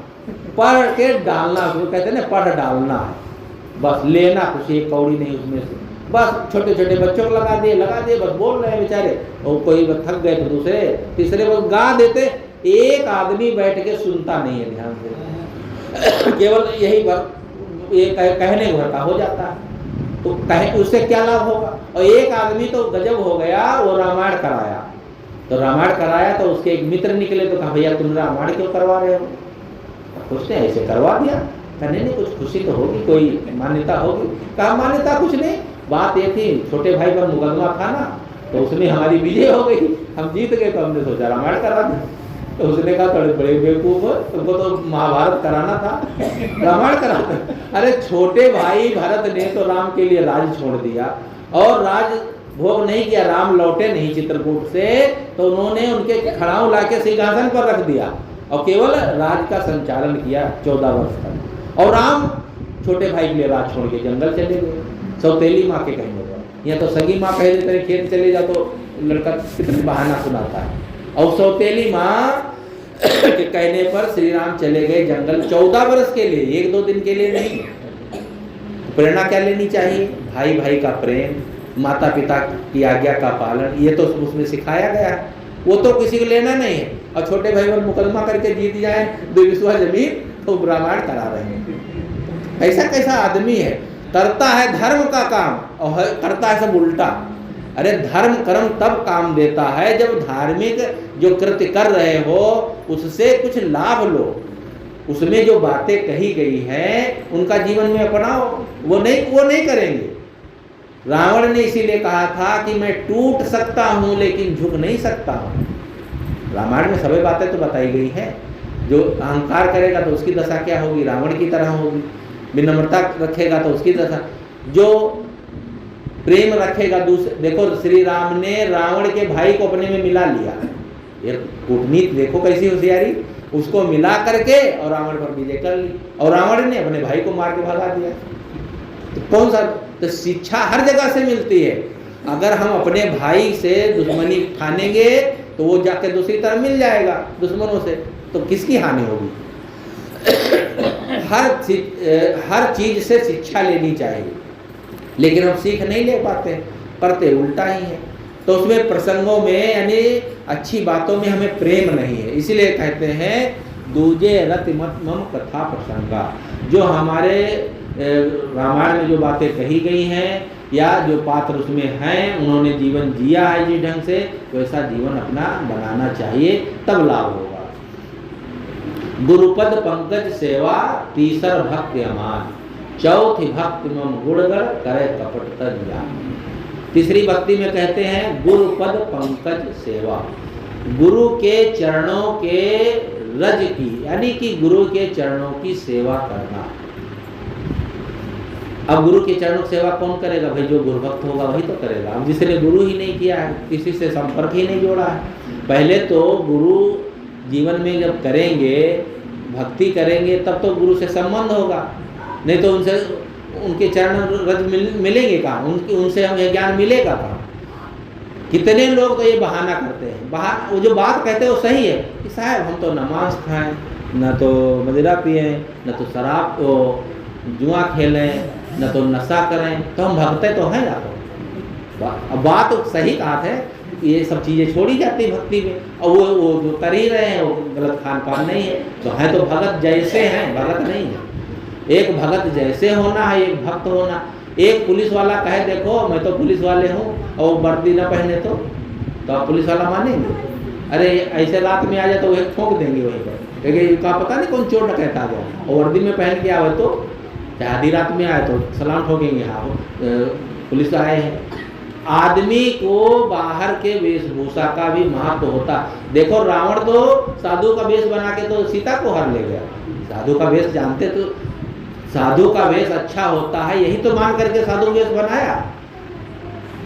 Speaker 1: पढ़ के डालना, उसको कहते हैं ना पढ़ डालना है। बस लेना कुछ एक कौड़ी नहीं उसमें से, बस छोटे छोटे बच्चों को लगा दिए, बस बोल रहे हैं बेचारे। और कोई थक गए तो दूसरे तीसरे को गा देते। एक आदमी बैठ के सुनता नहीं है ध्यान से, केवल यही ये कहने भर का हो जाता है, तो उससे क्या लाभ होगा। और एक आदमी तो गजब हो गया, वो रामायण कराया, तो रामायण कराया तो उसके एक मित्र निकले, तो कहा भैया तुम रामायण क्यों करवा रहे हो। कुछ नहीं, ऐसे करवा दिया। कहने नहीं, कुछ खुशी तो होगी, कोई मान्यता होगी। कहा मान्यता कुछ नहीं, बात ये थी छोटे भाई पर मुकदमा था ना, तो उसमें हमारी विजय हो गई, हम जीत गए, तो हमने सोचा रामायण करा दें। तो उसने कहा थोड़े बड़े बेवकूफ हो, तुमको तो महाभारत कराना था, रामायण करा दो। अरे छोटे भाई भरत ने तो राम के लिए राज छोड़ दिया और राज भोग नहीं किया, राम लौटे नहीं चित्रकूट से, तो उन्होंने उनके खड़ाऊ लाके सिंहासन पर रख दिया और केवल राज का संचालन किया 14 वर्ष तक। और राम छोटे भाई के लिए राज छोड़ के जंगल चले गए, सौतेली माँ के कहने पर। यहाँ तो सगी माँ कह देते हैं खेत चले जा, तो लड़का कितने बहाना सुनाता है। और सौतेली माँ के कहने पर श्री राम चले गए जंगल 14 वर्ष के लिए, 1-2 दिन के लिए नहीं। प्रेरणा क्या लेनी चाहिए, भाई भाई का प्रेम, माता पिता की आज्ञा का पालन, ये तो उसमें सिखाया गया है। वो तो किसी को लेना नहीं है, और छोटे भाई पर मुकदमा करके जीत जाए 2 बिस्वा जमीन, तो रामायण करा रहे हैं। ऐसा कैसा आदमी है, करता है धर्म का काम और करता है सब उल्टा। अरे धर्म कर्म तब काम देता है जब धार्मिक जो कृत्य कर रहे हो उससे कुछ लाभ लो, उसमें जो बातें कही गई हैं उनका जीवन में अपनाओ। वो नहीं करेंगे। रावण ने इसीलिए कहा था कि मैं टूट सकता हूं लेकिन झुक नहीं सकता हूं। रामायण में सभी बातें तो बताई गई हैं। जो अहंकार करेगा तो उसकी दशा क्या होगी, रावण की तरह होगी। विनम्रता रखेगा तो उसकी दशा, जो प्रेम रखेगा दूसरे। देखो श्री राम ने रावण के भाई को अपने में मिला लिया, ये कूटनीति देखो कैसी होशियारी, उसको मिला करके और रावण पर विजय कर ली, और रावण ने अपने भाई को मार के भगा दिया। तो कौन सा, तो शिक्षा हर जगह से मिलती है। अगर हम अपने भाई से दुश्मनी ठानेंगे तो वो जाके दूसरी तरफ मिल जाएगा दुश्मनों से, तो किसकी हानि होगी। हर चीज से शिक्षा लेनी चाहिए, लेकिन हम सीख नहीं ले पाते, करते उल्टा ही है। तो उसमें प्रसंगों में यानी अच्छी बातों में हमें प्रेम नहीं है। इसीलिए कहते हैं दूजे रति मत मम कथा प्रसंगा। जो हमारे रामायण में जो बातें कही गई हैं या जो पात्र उसमें हैं, उन्होंने जीवन जिया है जिस ढंग से, वैसा जीवन अपना बनाना चाहिए, तब लाभ होगा। गुरुपद पंकज सेवा तीसर भक्ति अमान, चौथी भक्ति मम गुणगण करे कपट ज्ञान। तीसरी भक्ति में कहते हैं गुरुपद पंकज सेवा, गुरु के चरणों के रज की, यानी कि गुरु के चरणों की सेवा करना। अब गुरु के चरणों की सेवा कौन करेगा भाई, जो गुरु भक्त होगा वही तो करेगा। अब जिसने गुरु ही नहीं किया है, किसी से संपर्क ही नहीं जोड़ा है, पहले तो गुरु जीवन में जब करेंगे, भक्ति करेंगे, तब तो गुरु से संबंध होगा, नहीं तो उनसे उनके चरण रज मिलेंगे कहाँ, उनसे हमें ज्ञान मिलेगा कहाँ। कितने लोग तो ये बहाना करते हैं, वो जो बात कहते हैं वो सही है कि साहब हम तो न मांस खाएं, न तो मदिरा पिएं, न तो शराब तो जुआ खेलें, न तो नशा करें, तो हम भगते तो हैं ना। तो अब बात तो सही कहा है, ये सब चीज़ें छोड़ी जाती भक्ति में, और वो जो कर ही रहे हैं वो गलत खान पान नहीं है, तो है तो भगत जैसे हैं, भगत नहीं है। एक भगत जैसे होना है, एक भक्त होना। एक पुलिस वाला कहे देखो मैं तो पुलिस वाले हूँ और वर्दी न पहने तो आप पुलिस वाला मानेंगे? अरे ऐसे रात में आ जाए तो वो ठोक देंगे वहीं पर, क्योंकि का पता नहीं कौन चोर डकैत आ गया, और वर्दी में पहन के आवे तो आधी रात में आए तो सलाम ठोकेंगे, हाँ पुलिस आए हैं। आदमी को बाहर के वेशभूषा का भी महत्व होता। देखो रावण तो साधु का वेश बना के तो सीता को हर ले गया। साधु का वेश जानते, तो साधु का वेश अच्छा होता है, यही तो मान करके साधु वेश बनाया।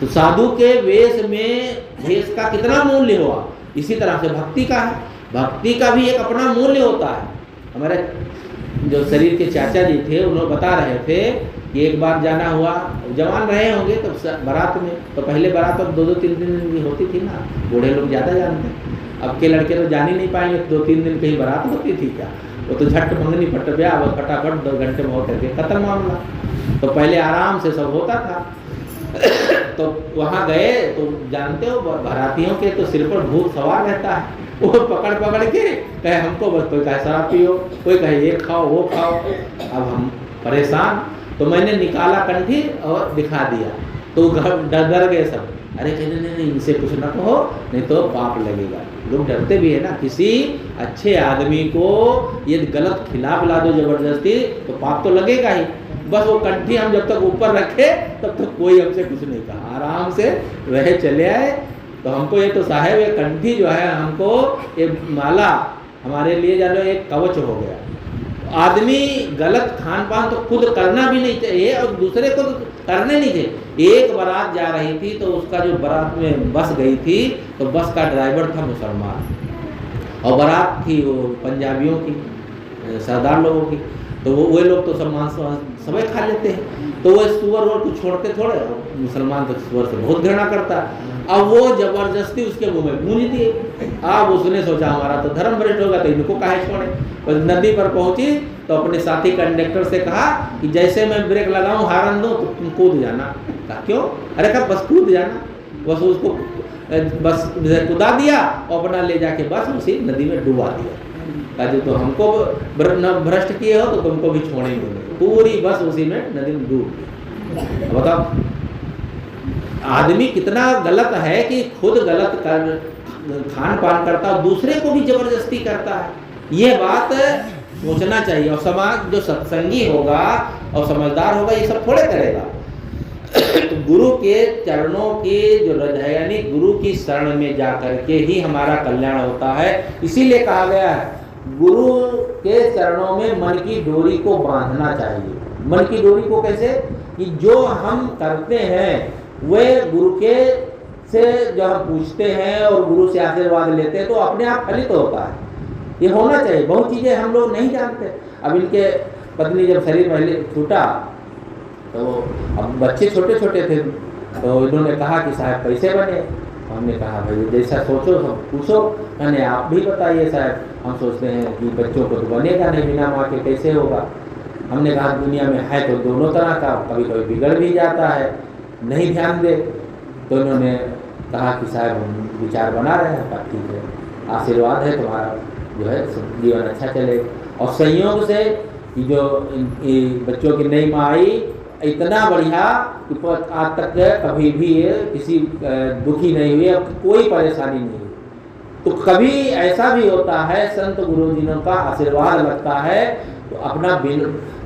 Speaker 1: तो साधु के वेश में वेश का कितना मूल्य हुआ, इसी तरह से भक्ति का है। भक्ति का भी एक अपना मूल्य होता है। हमारे जो शरीर के चाचा जी थे, उन्होंने बता रहे थे कि एक बार जाना हुआ, जवान रहे होंगे तो बारात में, तो पहले बारात अब 2-3 दिन की होती थी ना, बूढ़े लोग ज़्यादा जानते हैं, अब के लड़के तो जान ही नहीं पाएंगे 2-3 दिन कहीं बारात होती थी क्या, वो तो झट मंगनी फट ब्याह, वो फटाफट 2 घंटे में हो करके खत्म मामला। तो पहले आराम से सब होता था। तो वहाँ गए तो जानते हो बारातियों के तो सिर पर भूत सवार रहता है, वो पकड़ के कहे हमको बस, कोई कहे शराब पियो, कोई कहे ये खाओ वो खाओ। अब हम परेशान। तो मैंने निकाला कंठी और दिखा दिया, तो डर गए सब। अरे कहने नहीं, इनसे कुछ ना कहो नहीं तो पाप लगेगा। लोग डरते भी है ना, किसी अच्छे आदमी को ये गलत खिला पिला दो जबरदस्ती तो पाप तो लगेगा ही। बस वो कंठी हम जब तक ऊपर रखे तब तक कोई हमसे कुछ नहीं कहा, आराम से रहे चले आए। तो हमको ये तो साहब ये कंठी जो है हमको ये माला हमारे लिए जानो एक कवच हो गया। आदमी गलत खान पान तो खुद करना भी नहीं चाहिए और दूसरे को तो करने नहीं चाहिए। एक बारात जा रही थी तो उसका जो बारात में बस गई थी तो बस का ड्राइवर था मुसलमान और बारात थी वो पंजाबियों की, सरदार लोगों की। तो वो लोग तो सब मांस सबे खा लेते हैं, तो वो सुअर को छोड़ते थोड़े। मुसलमान तो सुअर से बहुत घृणा करता। अब वो जबरदस्ती उसके मुंह में गूंज दिए। अब उसने सोचा हमारा तो धर्म भ्रष्ट होगा तो इनको काहे छोड़े। तो नदी पर पहुंची तो अपने साथी कंडक्टर से कहा कि जैसे मैं ब्रेक लगाऊं हारन दूं तो तुम कूद जाना। कहा क्यों? अरे कहा बस कूद जाना। बस उसको बस कूदा दिया और अपना ले जाके बस उसी नदी में डुबा दिया। जो तो हमको भ्रष्ट किए हो तो तुमको भी छोड़ेंगे। पूरी बस उसी में नदी में डूब। बताओ आदमी कितना गलत है कि खुद गलत खान पान करता है, दूसरे को भी जबरदस्ती करता है। ये बात सोचना चाहिए। और समाज जो सत्संगी होगा और समझदार होगा ये सब थोड़े करेगा। तो गुरु के चरणों की जो रज है यानी गुरु की शरण में जा करके ही हमारा कल्याण होता है। इसीलिए कहा गया है गुरु के चरणों में मन की डोरी को बांधना चाहिए। मन की डोरी को कैसे? कि जो हम करते हैं वे गुरु के से जब हम पूछते हैं और गुरु से आशीर्वाद लेते हैं तो अपने आप फलित होता है। ये होना चाहिए। बहुत चीज़ें हम लोग नहीं जानते। अब इनके पत्नी जब शरीर पहले छूटा तो अब बच्चे छोटे छोटे थे तो इन्होंने कहा कि साहब कैसे बने। हमने कहा भाई जैसा सोचो सब पूछो। मैंने आप भी बताइए साहब, हम सोचते हैं कि बच्चों को तो बनेगा नहीं, बिना माँ के कैसे होगा। हमने कहा दुनिया में है तो दोनों तरह का, कभी कभी बिगड़ भी जाता है, नहीं ध्यान दे। तो इन्होंने कहा कि साहब हम विचार बना रहे हैं। कहा ठीक है, आशीर्वाद है तुम्हारा, जो है जीवन अच्छा चलेगा। और संयोग से जो बच्चों की नई माँ आई इतना बढ़िया कि आज तक कभी भी किसी दुखी नहीं हुई, अब कोई परेशानी नहीं हुई। तो कभी ऐसा भी होता है संत गुरुजनों का आशीर्वाद लगता है तो अपना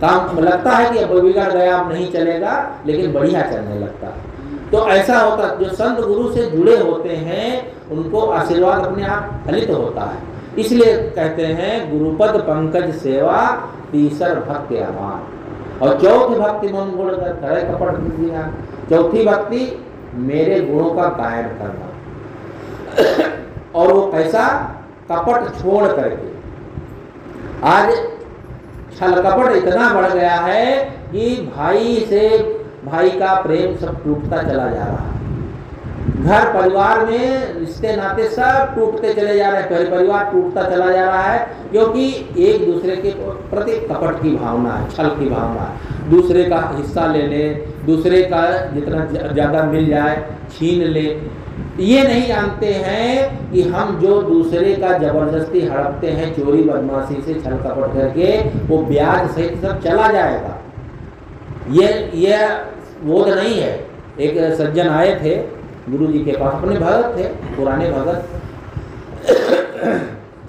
Speaker 1: काम लगता है कि अब बिगड़ गया अब नहीं चलेगा, लेकिन बढ़िया चलने लगता है। तो ऐसा होता है जो संत गुरु से जुड़े होते हैं उनको आशीर्वाद अपने आप फलित होता है। इसलिए कहते हैं गुरुपद पंकज सेवा तीसर भक्ति अमान। और चौथी भक्ति मन गुण करे कपट दिया। चौथी भक्ति मेरे गुणों का गायन करना। और वो कैसा? कपट छोड़ करके। आज छल कपट इतना बढ़ गया है कि भाई का प्रेम सब टूटता चला जा रहा है। घर परिवार में रिश्ते नाते सब टूटते चले जा रहे हैं। परिवार टूटता चला जा रहा है क्योंकि एक दूसरे के प्रति कपट की भावना है, छल की भावना है। दूसरे का हिस्सा ले ले, दूसरे का जितना ज़्यादा मिल जाए छीन ले। ये नहीं जानते हैं कि हम जो दूसरे का जबरदस्ती हड़पते हैं चोरी बदमाशी से छल कपट करके वो ब्याज सहित सब चला जाएगा। ये बोध नहीं है। एक सज्जन आए थे गुरु जी के पास, अपने भगत थे, पुराने भगत,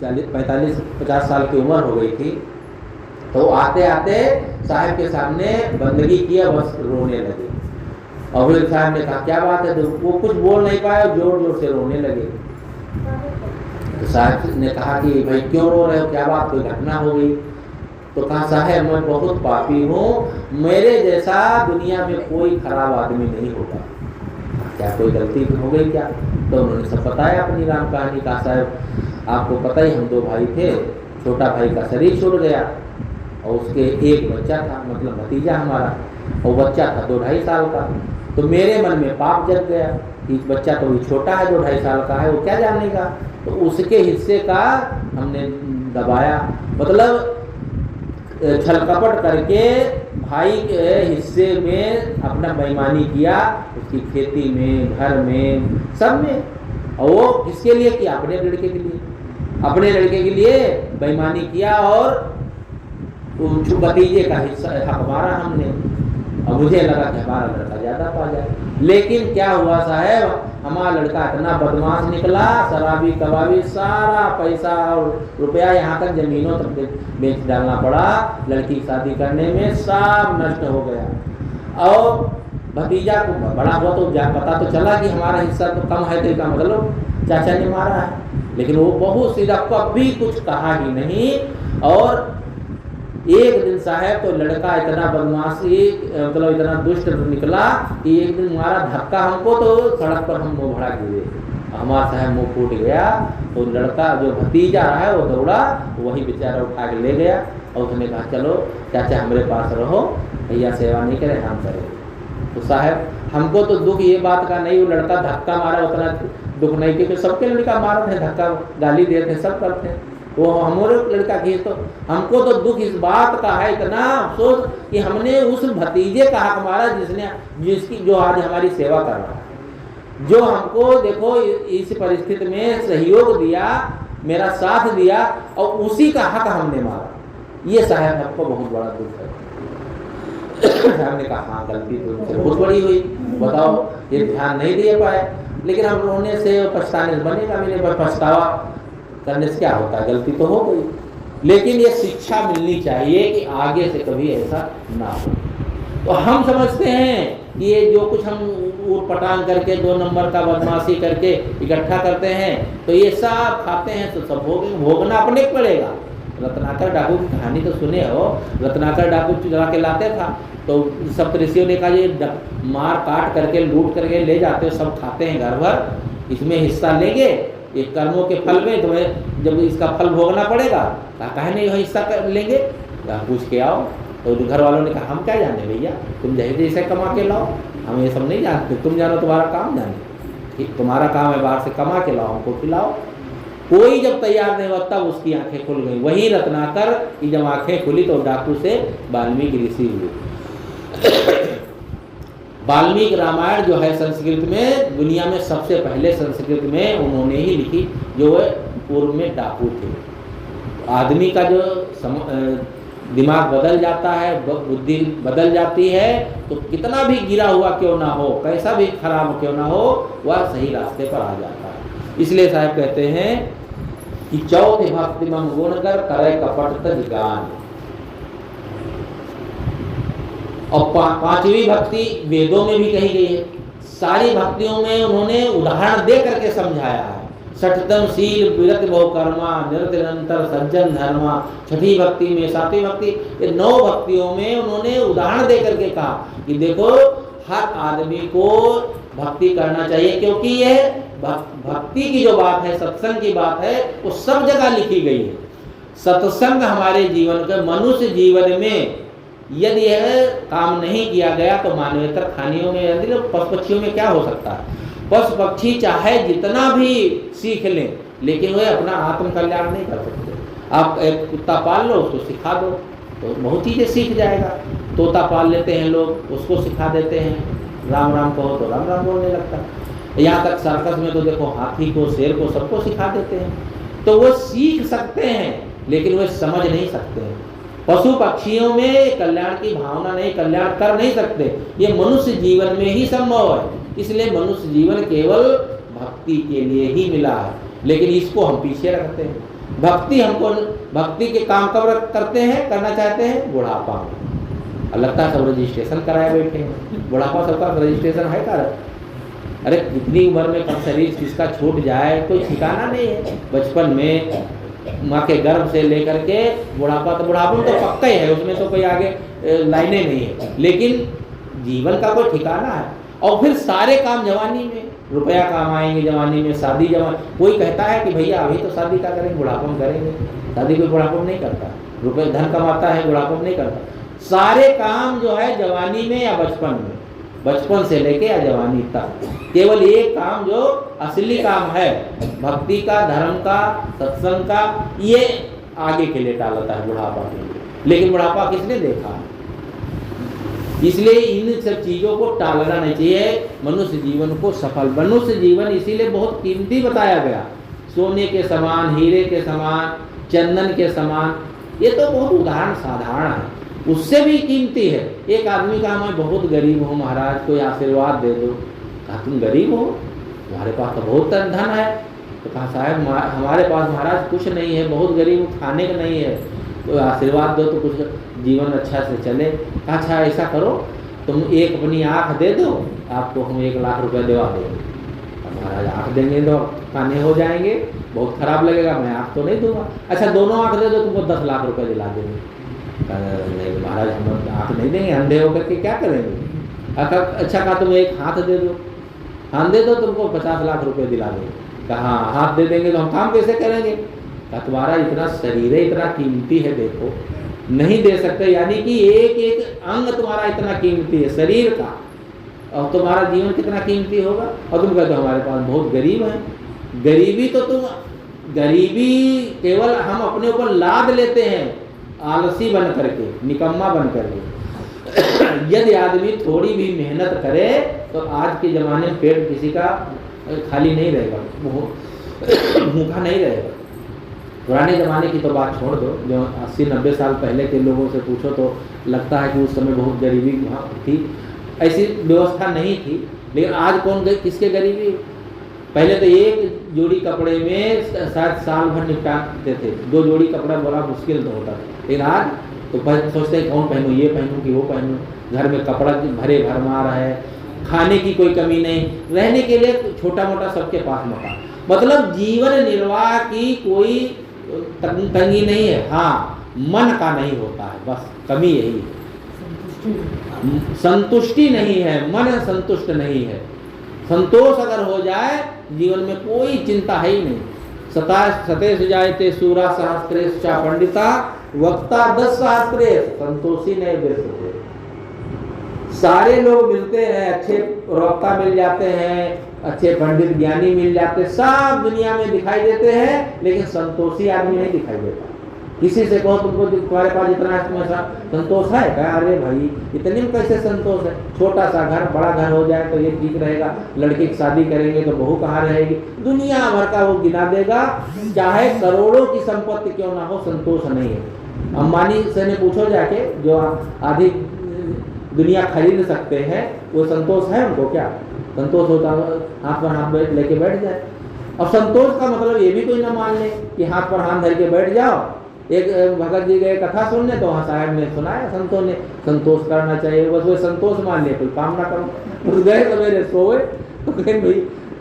Speaker 1: 40-45-50 साल की उम्र हो गई थी। तो आते आते साहब के सामने बंदगी किया, बस रोने लगे। और फिर साहब ने कहा क्या बात है? तो वो कुछ बोल नहीं पाया, जोर जोर से रोने लगे। तो साहब ने कहा कि भाई क्यों रो रहे हो, क्या बात, कोई घटना हो गई? तो कहा साहब मैं बहुत पापी हूँ, मेरे जैसा दुनिया में कोई खराब आदमी नहीं होगा। क्या कोई गलती हो गई क्या? तो उन्होंने सब बताया अपनी राम कहानी। कहा साहब आपको पता ही हम 2 भाई थे, छोटा भाई का शरीर छूट गया और उसके एक बच्चा था, मतलब भतीजा हमारा, और बच्चा था 2-2.5 साल का। तो मेरे मन में पाप जग गया कि बच्चा तो भी छोटा है, 2-2.5 साल का है, वो क्या जानेगा। तो उसके हिस्से का हमने दबाया, मतलब छल कपट करके भाई के हिस्से में अपना बेईमानी किया, उसकी खेती में, घर में, सब में। और वो किसके लिए किया? अपने लड़के के लिए। अपने लड़के के लिए बेईमानी किया और भतीजे का हिस्सा हक मारा हमने, और मुझे लगा कि हमारा लड़का ज़्यादा पा जाए। लेकिन क्या हुआ साहब, हमारा लड़का इतना बदमाश निकला, शराबी कबाबी, सारा पैसा और रुपया, यहाँ तक ज़मीनों तक बेच डालना पड़ा लड़की की शादी करने में, सब नष्ट हो गया। और भतीजा को बड़ा हुआ तो पता तो चला कि हमारा हिस्सा तो कम है, तो इसका मतलब चाचा ने मारा है। लेकिन वो बहुत सीधा, कभी कुछ कहा ही नहीं। और एक दिन साहब तो लड़का इतना बदमाशी, मतलब इतना दुष्ट निकला कि एक दिन मारा धक्का हमको, तो सड़क पर हम मुँह भड़ा गिरे, हमारा साहब मुँह फूट गया। तो लड़का जो भतीजा रहा है वो दौड़ा, वही बेचारा उठा के ले गया, और उसने कहा चलो चाचा हमारे पास रहो, भैया सेवा नहीं करे हम करें। तो साहब हमको तो दुख ये बात का नहीं, वो लड़का धक्का मारा उतना दुख नहीं, क्योंकि सबके लड़का मारते हैं, धक्का गाली देते हैं, सब करते हैं, वो हमारे लड़का की। तो हमको तो दुख इस बात का है, इतना अफसोस कि हमने उस भतीजे का हक मारा जिसकी जो आज हमारी सेवा कर रहा है, जो हमको देखो इस परिस्थिति में सहयोग दिया, मेरा साथ दिया, और उसी का हक हमने मारा। ये साहब हमको बहुत बड़ा दुख है। हमने कहा हाँ गलती तो उनसे बहुत बड़ी हुई, बताओ ये ध्यान नहीं दे पाए। लेकिन हम रोने से पछताने से बनेगा, मैंने पछतावा करने से क्या होता है, गलती तो हो गई। लेकिन ये शिक्षा मिलनी चाहिए कि आगे से कभी ऐसा ना हो। तो हम समझते हैं कि ये जो कुछ हम ऊट पटांग करके 2 नंबर का बदमाशी करके इकट्ठा करते हैं, तो ये सब खाते हैं, तो सब भोगना अपने को पड़ेगा। रत्नाकर डाकू की कहानी तो सुने हो, रत्नाकर डाकू चुरा के लाते था, तो सब ऋषियों ने कहा ये मार काट करके लूट करके ले जाते हो, सब खाते हैं घर भर, इसमें हिस्सा लेंगे, ये कर्मों के फल में तुम्हें जब इसका फल भोगना पड़ेगा, कहा नहीं हिस्सा लेंगे, पूछ के आओ। तो घर वालों ने कहा हम क्या जाने भैया, तुम जैसे कमा के लाओ, हम ये सब नहीं जानते, तुम जानो तुम्हारा काम जाने, तुम्हारा काम है बाहर से कमा के लाओ, हमको खिलाओ। कोई जब तैयार नहीं हुआ तब उसकी आंखें खुल गई। वही रत्नाकर की जब आंखें खुली तो डाकू से वाल्मीकि ऋषि हुए। वाल्मीकि रामायण जो है संस्कृत में, दुनिया में सबसे पहले संस्कृत में उन्होंने ही लिखी, जो पूर्व में डाकू थे। आदमी का जो दिमाग बदल जाता है, बुद्धि बदल जाती है, तो कितना भी गिरा हुआ क्यों ना हो, कैसा भी खराब क्यों ना हो, वह सही रास्ते पर आ जाता है। इसलिए साहब कहते हैं कि चौथे भक्ति मम गुण कर करे कपट तज गान। और पांचवी भक्ति वेदों में भी कही गई है। सारी भक्तियों में उन्होंने उदाहरण दे करके समझाया है। छठतम शील विरत बहुकर्मा निरत निरंतर सज्जन धर्मा। छठी भक्ति में, सातवीं भक्ति, ये 9 भक्तियों में उन्होंने उदाहरण दे करके कहा कि देखो हर आदमी को भक्ति करना चाहिए, क्योंकि ये भक्ति की जो बात है, सत्संग की बात है, वो सब जगह लिखी गई है। सत्संग हमारे जीवन के, मनुष्य जीवन में यदि यह काम नहीं किया गया तो मानवेतर खानियों में, यदि पशु पक्षियों में क्या हो सकता है। पशु पक्षी चाहे जितना भी सीख लें, लेकिन वे अपना आत्म कल्याण नहीं कर सकते। आप एक कुत्ता पाल लो, उसको सिखा दो तो बहुत चीज़ें सीख जाएगा। तोता पाल लेते हैं लोग, उसको सिखा देते हैं, राम राम कहो तो राम राम बोलने लगता है। यहाँ तक सर्कस में तो देखो हाथी को, शेर को, सबको सिखा देते हैं। तो वो सीख सकते हैं, लेकिन वे समझ नहीं सकते हैं। पशु पक्षियों में कल्याण की भावना नहीं, कल्याण कर नहीं सकते। ये मनुष्य जीवन में ही संभव है। इसलिए मनुष्य जीवन केवल भक्ति के लिए ही मिला है, लेकिन इसको हम पीछे रखते हैं। भक्ति हमको, भक्ति के काम कब करते हैं, करना चाहते हैं बुढ़ापा में। अब लगता है सब रजिस्ट्रेशन कराए बैठे हैं, बुढ़ापा सबका रजिस्ट्रेशन है कर। अरे कितनी उम्र में कब शरीर किसका छूट जाए कोई ठिकाना नहीं है। बचपन में माँ के गर्भ से लेकर के बुढ़ापा, तो बुढ़ापा तो पक्का ही है, उसमें तो कोई आगे लाइनें नहीं है, लेकिन जीवन का कोई ठिकाना है। और फिर सारे काम जवानी में, रुपया काम आएंगे जवानी में, शादी जवानी। कोई कहता है कि भैया अभी तो शादी क्या करेंगे, बुढ़ापा में करेंगे। शादी कोई बुढ़ापा में नहीं करता, रुपये धन कमाता है, बुढ़ापा में नहीं करता। सारे काम जो है जवानी में या बचपन में, बचपन से लेके या जवानी तक, केवल एक काम जो असली काम है भक्ति का, धर्म का, सत्संग का, ये आगे के लिए टालता है बुढ़ापा के लिए। लेकिन बुढ़ापा किसने देखा? इसलिए इन सब चीज़ों को टालना नहीं चाहिए। मनुष्य जीवन को सफल, मनुष्य जीवन इसीलिए बहुत कीमती बताया गया। सोने के समान, हीरे के समान, चंदन के समान, ये तो बहुत उदाहरण साधारण है, उससे भी कीमती है। एक आदमी कहा मैं बहुत गरीब हूँ महाराज, कोई आशीर्वाद दे दो। कहा तुम गरीब हो, तुम्हारे पास तो बहुत धन है। तो कहा साहब हमारे पास महाराज कुछ नहीं है, बहुत गरीब हूँ, खाने का नहीं है, तो आशीर्वाद दो तो कुछ जीवन अच्छा से चले। कहा अच्छा ऐसा करो, तुम एक अपनी आँख दे दो, आपको हम 1 लाख रुपये दिवा देंगे। महाराज आँख देंगे तो खाने हो जाएंगे, बहुत खराब लगेगा, मैं आँख तो नहीं दूंगा। अच्छा दोनों आँख दे दो, तुमको 10 लाख रुपये दिला देंगे। नहीं महाराज हम आँख नहीं देंगे, अंधे होकर के क्या करेंगे। अच्छा कहा तुम एक हाथ दे दो, हाथ दे दो, तुमको 50 लाख रुपये दिला देंगे। कहा हाथ दे देंगे तो हम काम कैसे करेंगे। कहा तुम्हारा इतना शरीर है, इतना कीमती है, देखो नहीं दे सकते, यानी कि एक एक अंग तुम्हारा इतना कीमती है शरीर का, और तुम्हारा जीवन कितना कीमती होगा। और तुम कहते हो हमारे पास बहुत गरीब है। गरीबी तो गरीबी केवल हम अपने ऊपर लाद लेते हैं, आलसी बन करके, निकम्मा बन करके। यदि आदमी थोड़ी भी मेहनत करे तो आज के ज़माने में पेट किसी का खाली नहीं रहेगा, भूखा नहीं रहेगा। पुराने ज़माने की तो बात छोड़ दो, जो 80-90 साल पहले के लोगों से पूछो तो लगता है कि उस समय बहुत गरीबी थी, ऐसी व्यवस्था नहीं थी। लेकिन आज कौन किसके गरीबी। पहले तो एक जोड़ी कपड़े में शायद साल भर निपटाते थे, 2 जोड़ी कपड़ा बड़ा मुश्किल तो होता था। लेकिन आज तो सोचते हैं कौन पहनूँ, ये पहनूँ कि वो पहनूँ। घर में कपड़ा भरे भरमार है, खाने की कोई कमी नहीं, रहने के लिए छोटा मोटा सबके पास मकान, मतलब जीवन निर्वाह की कोई तंगी नहीं है। हाँ मन का नहीं होता है, बस कमी यही है, संतुष्टि नहीं है, मन संतुष्ट नहीं है। संतोष अगर हो जाए जीवन में कोई चिंता है ही नहीं। सतेश जायते सूरा सहस्त्रेश चा पंडिता वक्ता 10 सहस्त्रेश संतोषी नहीं बेसते। सारे लोग मिलते हैं, अच्छे वक्ता मिल जाते हैं, अच्छे पंडित ज्ञानी मिल जाते, सब दुनिया में दिखाई देते हैं, लेकिन संतोषी आदमी नहीं दिखाई देता। किसी से कहो तुमको तुम्हारे पास इतना संतोष है क्या, अरे भाई इतने में कैसे संतोष है। छोटा सा घर, बड़ा घर हो जाए तो ये ठीक रहेगा, लड़की की शादी करेंगे तो बहू कहाँ रहेगी, दुनिया भर का वो गिना देगा, चाहे करोड़ों की संपत्ति क्यों ना हो, संतोष नहीं है। अंबानी से ने पूछो जाके, जो आधी दुनिया खरीद सकते हैं, वो संतोष है उनको क्या। संतोष होता हाथ पर हाथ लेके बैठ जाए। और संतोष का मतलब ये भी कोई ना मान ले कि हाथ पर हाथ धर के बैठ जाओ। एक भगत जी गए कथा सुनने, तो वहाँ साहब ने सुनाया संतों ने संतोष करना चाहिए, बस वो संतोष मान ले, कोई काम ना करो। उस गए सवेरे सोए तो कहें भाई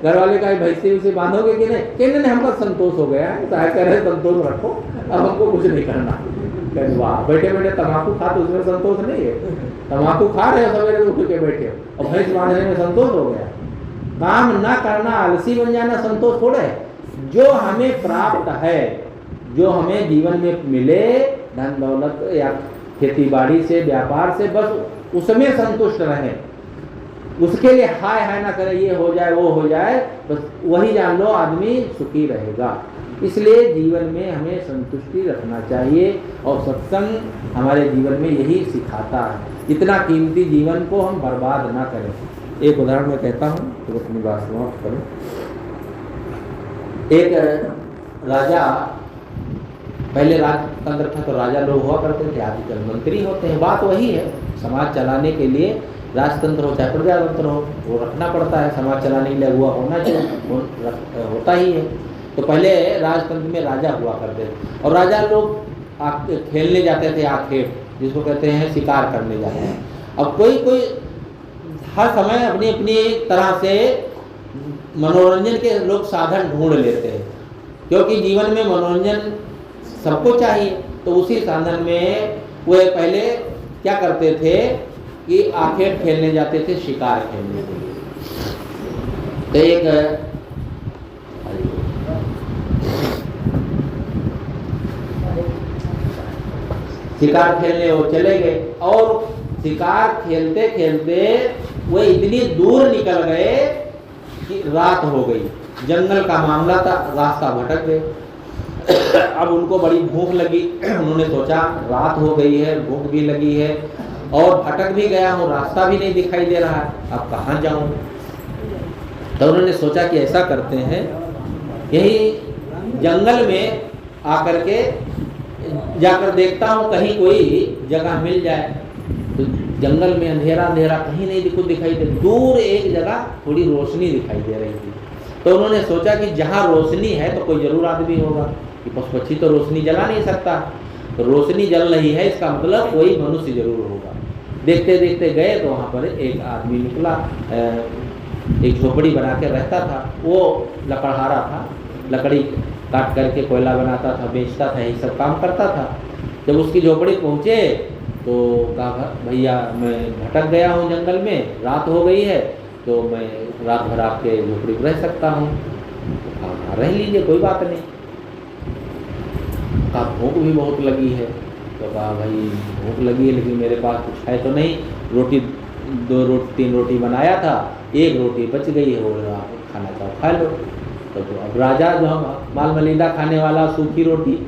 Speaker 1: घर वाले का भैंसी उसे बांधोगे कि नहीं, कहने नहीं हमका संतोष हो गया है, साहब कह रहे संतोष रखो, अब हमको कुछ नहीं करना। वाह, बैठे बैठे तम्बाकू खा तो उसमें संतोष नहीं है, तम्बाकू खा रहे हो सवेरे उठ के बैठे और भैंस बांधने में संतोष हो गया। काम ना करना, आलसी बन जाना संतोष थोड़ा है। जो हमें प्राप्त है, जो हमें जीवन में मिले, धन दौलत या खेती बाड़ी से, व्यापार से, बस उसमें संतुष्ट रहें, उसके लिए हाय हाय ना करें, ये हो जाए वो हो जाए, बस वही जान लो आदमी सुखी रहेगा। इसलिए जीवन में हमें संतुष्टि रखना चाहिए और सत्संग हमारे जीवन में यही सिखाता है। इतना कीमती जीवन को हम बर्बाद ना करें। एक उदाहरण मैं कहता हूँ तो अपनी बात समाप्त करूँ। एक राजा, पहले राजतंत्र था तो राजा लोग हुआ करते थे, आजकल मंत्री होते हैं। बात वही है, समाज चलाने के लिए राजतंत्र हो चाहे प्रजातंत्र हो, वो रखना पड़ता है, समाज चलाने के लिए हुआ होना चाहिए, होता ही है। तो पहले राजतंत्र में राजा हुआ करते थे और राजा लोग खेलने जाते थे, आखेट जिसको कहते हैं, शिकार करने जाते हैं। अब कोई कोई हर समय अपनी अपनी तरह से मनोरंजन के लोग साधन ढूंढ लेते हैं, क्योंकि जीवन में मनोरंजन सबको चाहिए। तो उसी साधन में वे पहले क्या करते थे कि आखेट खेलने जाते थे, शिकार खेलने के लिए। तो एक शिकार खेलने वो चले गए और शिकार खेलते खेलते वो इतनी दूर निकल गए कि रात हो गई। जंगल का मामला था, रास्ता भटक गए। अब उनको बड़ी भूख लगी, उन्होंने सोचा रात हो गई है, भूख भी लगी है और भटक भी गया हूँ, रास्ता भी नहीं दिखाई दे रहा है, अब कहाँ जाऊँ। तो उन्होंने सोचा कि ऐसा करते हैं, यही जंगल में आकर के जाकर देखता हूँ कहीं कोई जगह मिल जाए, तो जंगल में अंधेरा अंधेरा कहीं नहीं कुछ दिखाई दे, दूर एक जगह थोड़ी रोशनी दिखाई दे रही थी। तो उन्होंने सोचा कि जहाँ रोशनी है तो कोई जरूर आदमी होगा, कि पशु पक्षी तो रोशनी जला नहीं सकता, तो रोशनी जल रही है इसका मतलब कोई मनुष्य जरूर होगा। देखते देखते गए तो वहाँ पर एक आदमी निकला, एक झोपड़ी बना के रहता था, वो लकड़हारा था, लकड़ी काट करके कोयला बनाता था, बेचता था, यही सब काम करता था। जब उसकी झोपड़ी पहुँचे तो कहा भैया मैं भटक गया हूँ जंगल में, रात हो गई है, तो मैं रात भर आपके झोपड़ी में रह सकता हूँ। तो कहा रह लीजिए कोई बात नहीं। कहा भूख भी बहुत लगी है, तो कहा भाई भूख लगी है लेकिन मेरे पास कुछ है तो नहीं, रोटी 3 रोटी बनाया था, 1 रोटी बच गई है, और आप खाना चाहो खा लो। तो अब राजा जो हम माल मलिदा खाने वाला सूखी रोटी,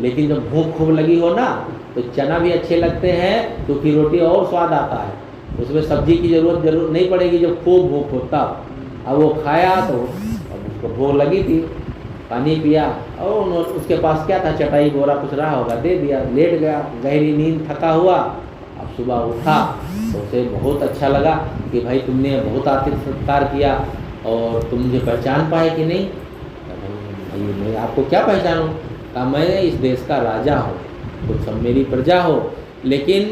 Speaker 1: लेकिन जब भूख खूब लगी हो ना तो चना भी अच्छे लगते हैं, सूखी रोटी और स्वाद आता है, उसमें सब्जी की जरूरत नहीं पड़ेगी जब खूब भूख होता। अब वो खाया तो अब उसको भूख लगी थी, पानी पिया, और उसके पास क्या था, चटाई बोरा कुछ रहा होगा, दे दिया, लेट गया, गहरी नींद, थका हुआ। अब सुबह उठा तो उसे बहुत अच्छा लगा कि भाई तुमने बहुत आतिथ्य सत्कार किया और तुम मुझे पहचान पाए कि नहीं। भाई मैं आपको क्या पहचानूं? कहा मैं इस देश का राजा हूँ, तुम सब मेरी प्रजा हो, लेकिन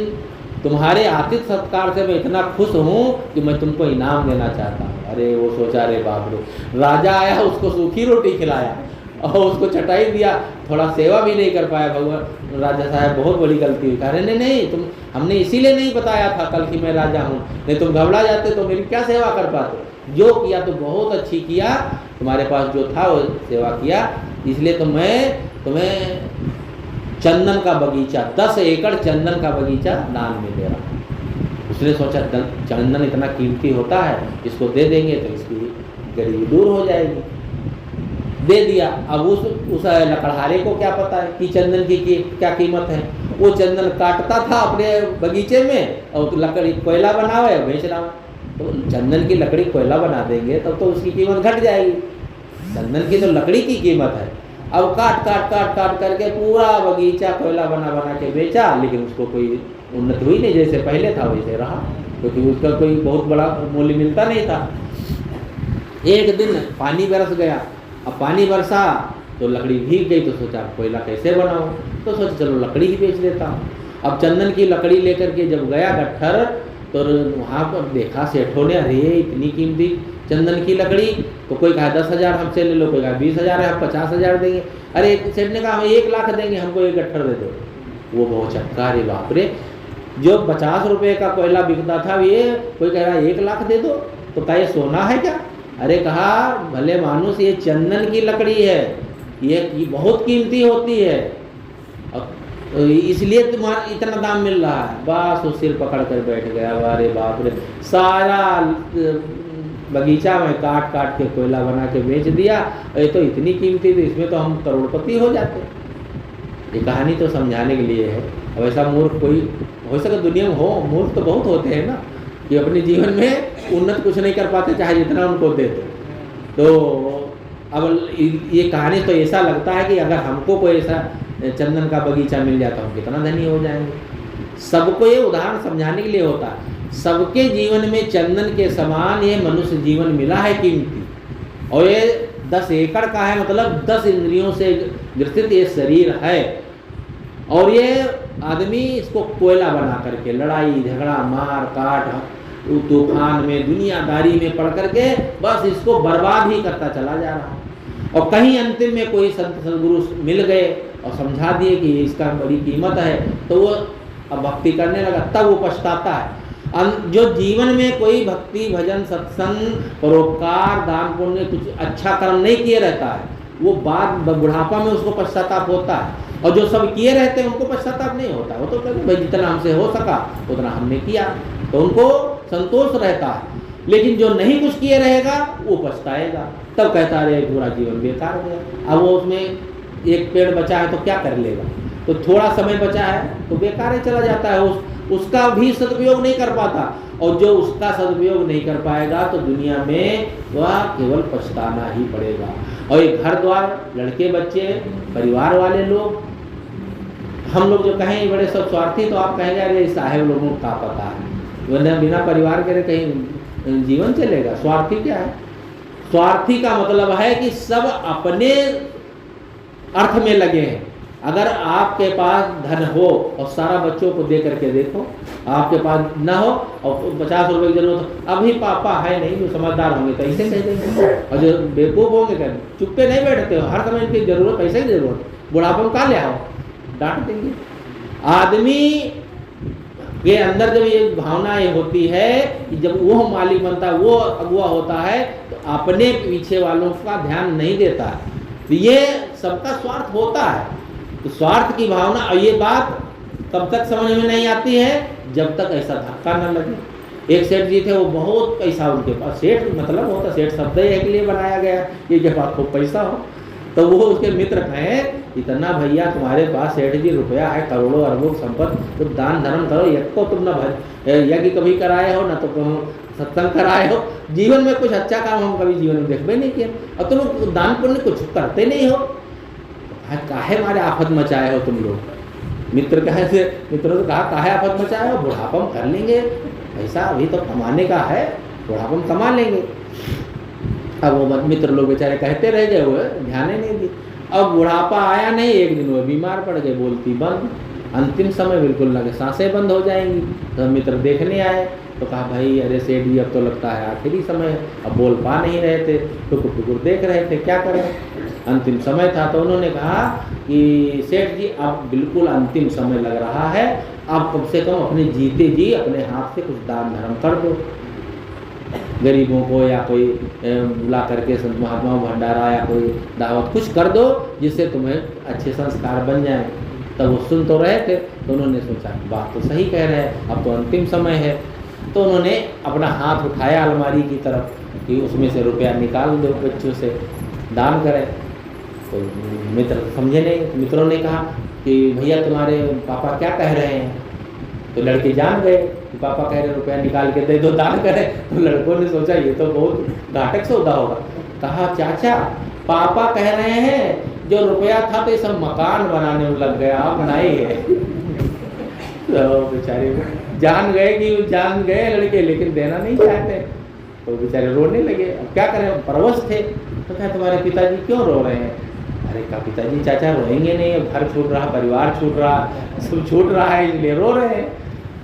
Speaker 1: तुम्हारे आतिथ्य सत्कार से मैं इतना खुश हूँ कि मैं तुमको इनाम देना चाहता हूँ। अरे वो सोचा रे बाप रे, राजा आया उसको सूखी रोटी खिलाया और उसको चटाई दिया, थोड़ा सेवा भी नहीं कर पाया। भगवान राजा साहब बहुत बड़ी गलती हुई। कह रहे नहीं तुम, हमने इसीलिए नहीं बताया था कल कि मैं राजा हूँ, नहीं तुम घबरा जाते तो मेरी क्या सेवा कर पाते। जो किया तो बहुत अच्छी किया, तुम्हारे पास जो था वो सेवा किया, इसलिए तो मैं तुम्हें चंदन का बगीचा, 10 एकड़ चंदन का बगीचा दान में दे रहा हूँ। उसने सोचा चंदन इतना कीमती होता है, इसको दे देंगे तो इसकी गरीबी दूर हो जाएगी। दे दिया। अब उस लकड़हारे को क्या पता है कि चंदन की क्या कीमत है। वो चंदन काटता था अपने बगीचे में और लकड़ी कोयला बना हुआ है बेच रहा हूँ। तो चंदन की लकड़ी कोयला बना देंगे तब तो उसकी कीमत घट जाएगी, चंदन की तो लकड़ी की कीमत है। अब काट करके पूरा बगीचा कोयला बना के बेचा, लेकिन उसको कोई उन्नति हुई नहीं, जैसे पहले था वैसे रहा, क्योंकि उसका कोई बहुत बड़ा मूल्य मिलता नहीं था। एक दिन पानी बरस गया, अब पानी बरसा तो लकड़ी भीग गई, तो सोचा कोयला कैसे बनाऊं, तो सोचा चलो लकड़ी ही बेच देता हूँ। अब चंदन की लकड़ी लेकर के जब गया गट्ठर, तो वहाँ पर देखा सेठों ने, अरे इतनी कीमती चंदन की लकड़ी, तो कोई कहा 10,000 हमसे ले लो, कोई कहा 20,000 है, हम 50,000 देंगे। अरे सेठ ने कहा हम 1 लाख देंगे, हमको 1 गट्ठर दे दो। वो बहुत चक्का, अरे बाप रे, जो 50 रुपये का कोयला बिकता था ये कोई कह रहा 1 लाख दे दो, तो क्या ये सोना है क्या? अरे कहा भले मानुस ये चंदन की लकड़ी है, ये बहुत कीमती होती है, इसलिए तुम्हारा इतना दाम मिल रहा है। बस वो सिर पकड़ कर बैठ गया, अरे बाप रे, सारा बगीचा में काट के कोयला बना के बेच दिया, ये तो इतनी कीमती थी, इसमें तो हम करोड़पति हो जाते। ये कहानी तो समझाने के लिए है। अब ऐसा मूर्ख कोई हो सके दुनिया में हो, मूर्ख तो बहुत होते हैं ना, कि अपने जीवन में उन्नत कुछ नहीं कर पाते चाहे जितना उनको दे दो। तो अब ये कहानी तो ऐसा लगता है कि अगर हमको कोई ऐसा चंदन का बगीचा मिल जाता हम कितना धनी हो जाएंगे। सबको ये उदाहरण समझाने के लिए होता है। सबके जीवन में चंदन के समान ये मनुष्य जीवन मिला है कीमती, और ये 10 एकड़ का है, मतलब 10 इंद्रियों से ग्रसित ये शरीर है, और ये आदमी इसको कोयला बना करके लड़ाई झगड़ा मार काट तूफान में दुनियादारी में पड़ करके बस इसको बर्बाद ही करता चला जा रहा है। और कहीं अंतिम में कोई संत सदगुरु मिल गए और समझा दिए कि इसका बड़ी कीमत है, तो वो अब भक्ति करने लगा, तब वो पछताता है। जो जीवन में कोई भक्ति भजन सत्संग परोपकार दान पुण्य कुछ अच्छा कर्म नहीं किए रहता है, वो बाद बुढ़ापा में उसको पश्चाताप होता है। और जो सब किए रहते हैं उनको पश्चाताप नहीं होता, वो तो कहते भाई जितना हमसे हो सका उतना हमने किया, तो उनको संतोष रहता है। लेकिन जो नहीं कुछ किए रहेगा वो पछताएगा, तब कहता है पूरा जीवन बेकार हो गया। अब वो उसमें एक पेड़ बचा है तो क्या कर लेगा, तो थोड़ा समय बचा है तो बेकार ही चला जाता है, उसका भी सदुपयोग नहीं कर पाता। और जो उसका सदुपयोग नहीं कर पाएगा तो दुनिया में वह केवल पछताना ही पड़ेगा। और ये घर द्वार लड़के बच्चे परिवार वाले लोग हम लोग जो कहें बड़े सब स्वार्थी, तो आप कहेंगे अरे साहेब लोगों को क्या पता है, वरना बिना परिवार के कहीं जीवन चलेगा। स्वार्थी क्या है? स्वार्थी का मतलब है कि सब अपने अर्थ में लगे हैं। अगर आपके पास धन हो और सारा बच्चों को दे करके देखो, आपके पास ना हो और 50 रुपए की जरूरत हो, अभी पापा है नहीं, जो समझदार होंगे तो ऐसे कह देंगे, और जो बेवकूफ होंगे क्या चुप्पे नहीं बैठते हो, हर समय इनकी जरूरत, पैसे की जरूरत, बुढ़ापे में कहाँ ले आओ, डांट देंगे। आदमी के अंदर जब ये भावना ये होती है कि जब वो मालिक बनता है, वो अगुआ होता है, तो अपने पीछे वालों का ध्यान नहीं देता है। तो ये सबका स्वार्थ होता है। तो स्वार्थ की भावना, और ये बात तब तक समझ में नहीं आती है जब तक ऐसा धक्का न लगे। एक सेठ जी थे, वो बहुत पैसा उनके पास, सेठ मतलब होता, सेठ शब्द ही एक लिए बनाया गया कि के पास खूब पैसा हो। तो वो उसके मित्र कहें, इतना भैया तुम्हारे पास सेठ जी रुपया है, करोड़ों अरबों संपत्ति, तो दान धर्म करो, एक को तुम न यज्ञ कभी कराए हो, न तो सत्संग कराए हो, जीवन में कुछ अच्छा काम हम कभी जीवन में देखबे नहीं किया, और तुम दान पुण्य कुछ करते नहीं हो, काहे मारे आफत मचाए हो तुम लोग। मित्र कहे से, मित्रों से कहा काहे आफत मचाए हो, बुढ़ापा में कर लेंगे, पैसा अभी तो कमाने का है, बुढ़ापा में कमा लेंगे। अब वो मित्र लोग बेचारे कहते रह गए, हुए ध्यान ही नहीं दी। अब बुढ़ापा आया नहीं, एक दिन वो बीमार पड़ गए, बोलती बंद, अंतिम समय बिल्कुल लगे सांसें बंद हो जाएंगी। तो मित्र देखने आए, तो कहा भाई अरे सेठ जी अब तो लगता है आखिरी समय है, अब बोल पा नहीं रहे थे, टुकुर टुकुर देख रहे थे, क्या करें, अंतिम समय था। तो उन्होंने कहा कि सेठ जी अब बिल्कुल अंतिम समय लग रहा है, आप कम से कम अपने जीते जी अपने हाथ से कुछ दान धर्म कर दो, गरीबों को या कोई बुला करके संत महात्माओं भंडारा या कोई दावत कुछ कर दो, जिससे तुम्हें अच्छे संस्कार बन जाएं। तब वो सुन तो रहे थे, तो उन्होंने सोचा बात तो सही कह रहे हैं, अब तो अंतिम समय है। तो उन्होंने अपना हाथ उठाया अलमारी की तरफ कि उसमें से रुपया निकाल दो, बच्चों से दान करें। तो मित्र समझे नहीं, मित्रों ने कहा कि भैया तुम्हारे पापा क्या कह रहे हैं। तो लड़के जान गए कि पापा कह रहे रुपया निकाल के दे दो, दान करें। तो लड़कों ने सोचा ये तो बहुत घातक सौदा होगा। कहा चाचा पापा कह रहे हैं जो रुपया था तो ये सब मकान बनाने में लग गया, अब नहीं है। तो बेचारे जान गए लड़के, लेकिन देना नहीं चाहते। तो बेचारे रोने लगे, अब क्या करें, परवश थे। तो क्या तुम्हारे पिताजी क्यों रो रहे हैं? अरे का पिताजी चाचा रोएंगे नहीं, अब घर छूट रहा, परिवार छूट रहा, सब छूट रहा है, इसलिए रो रहे हैं।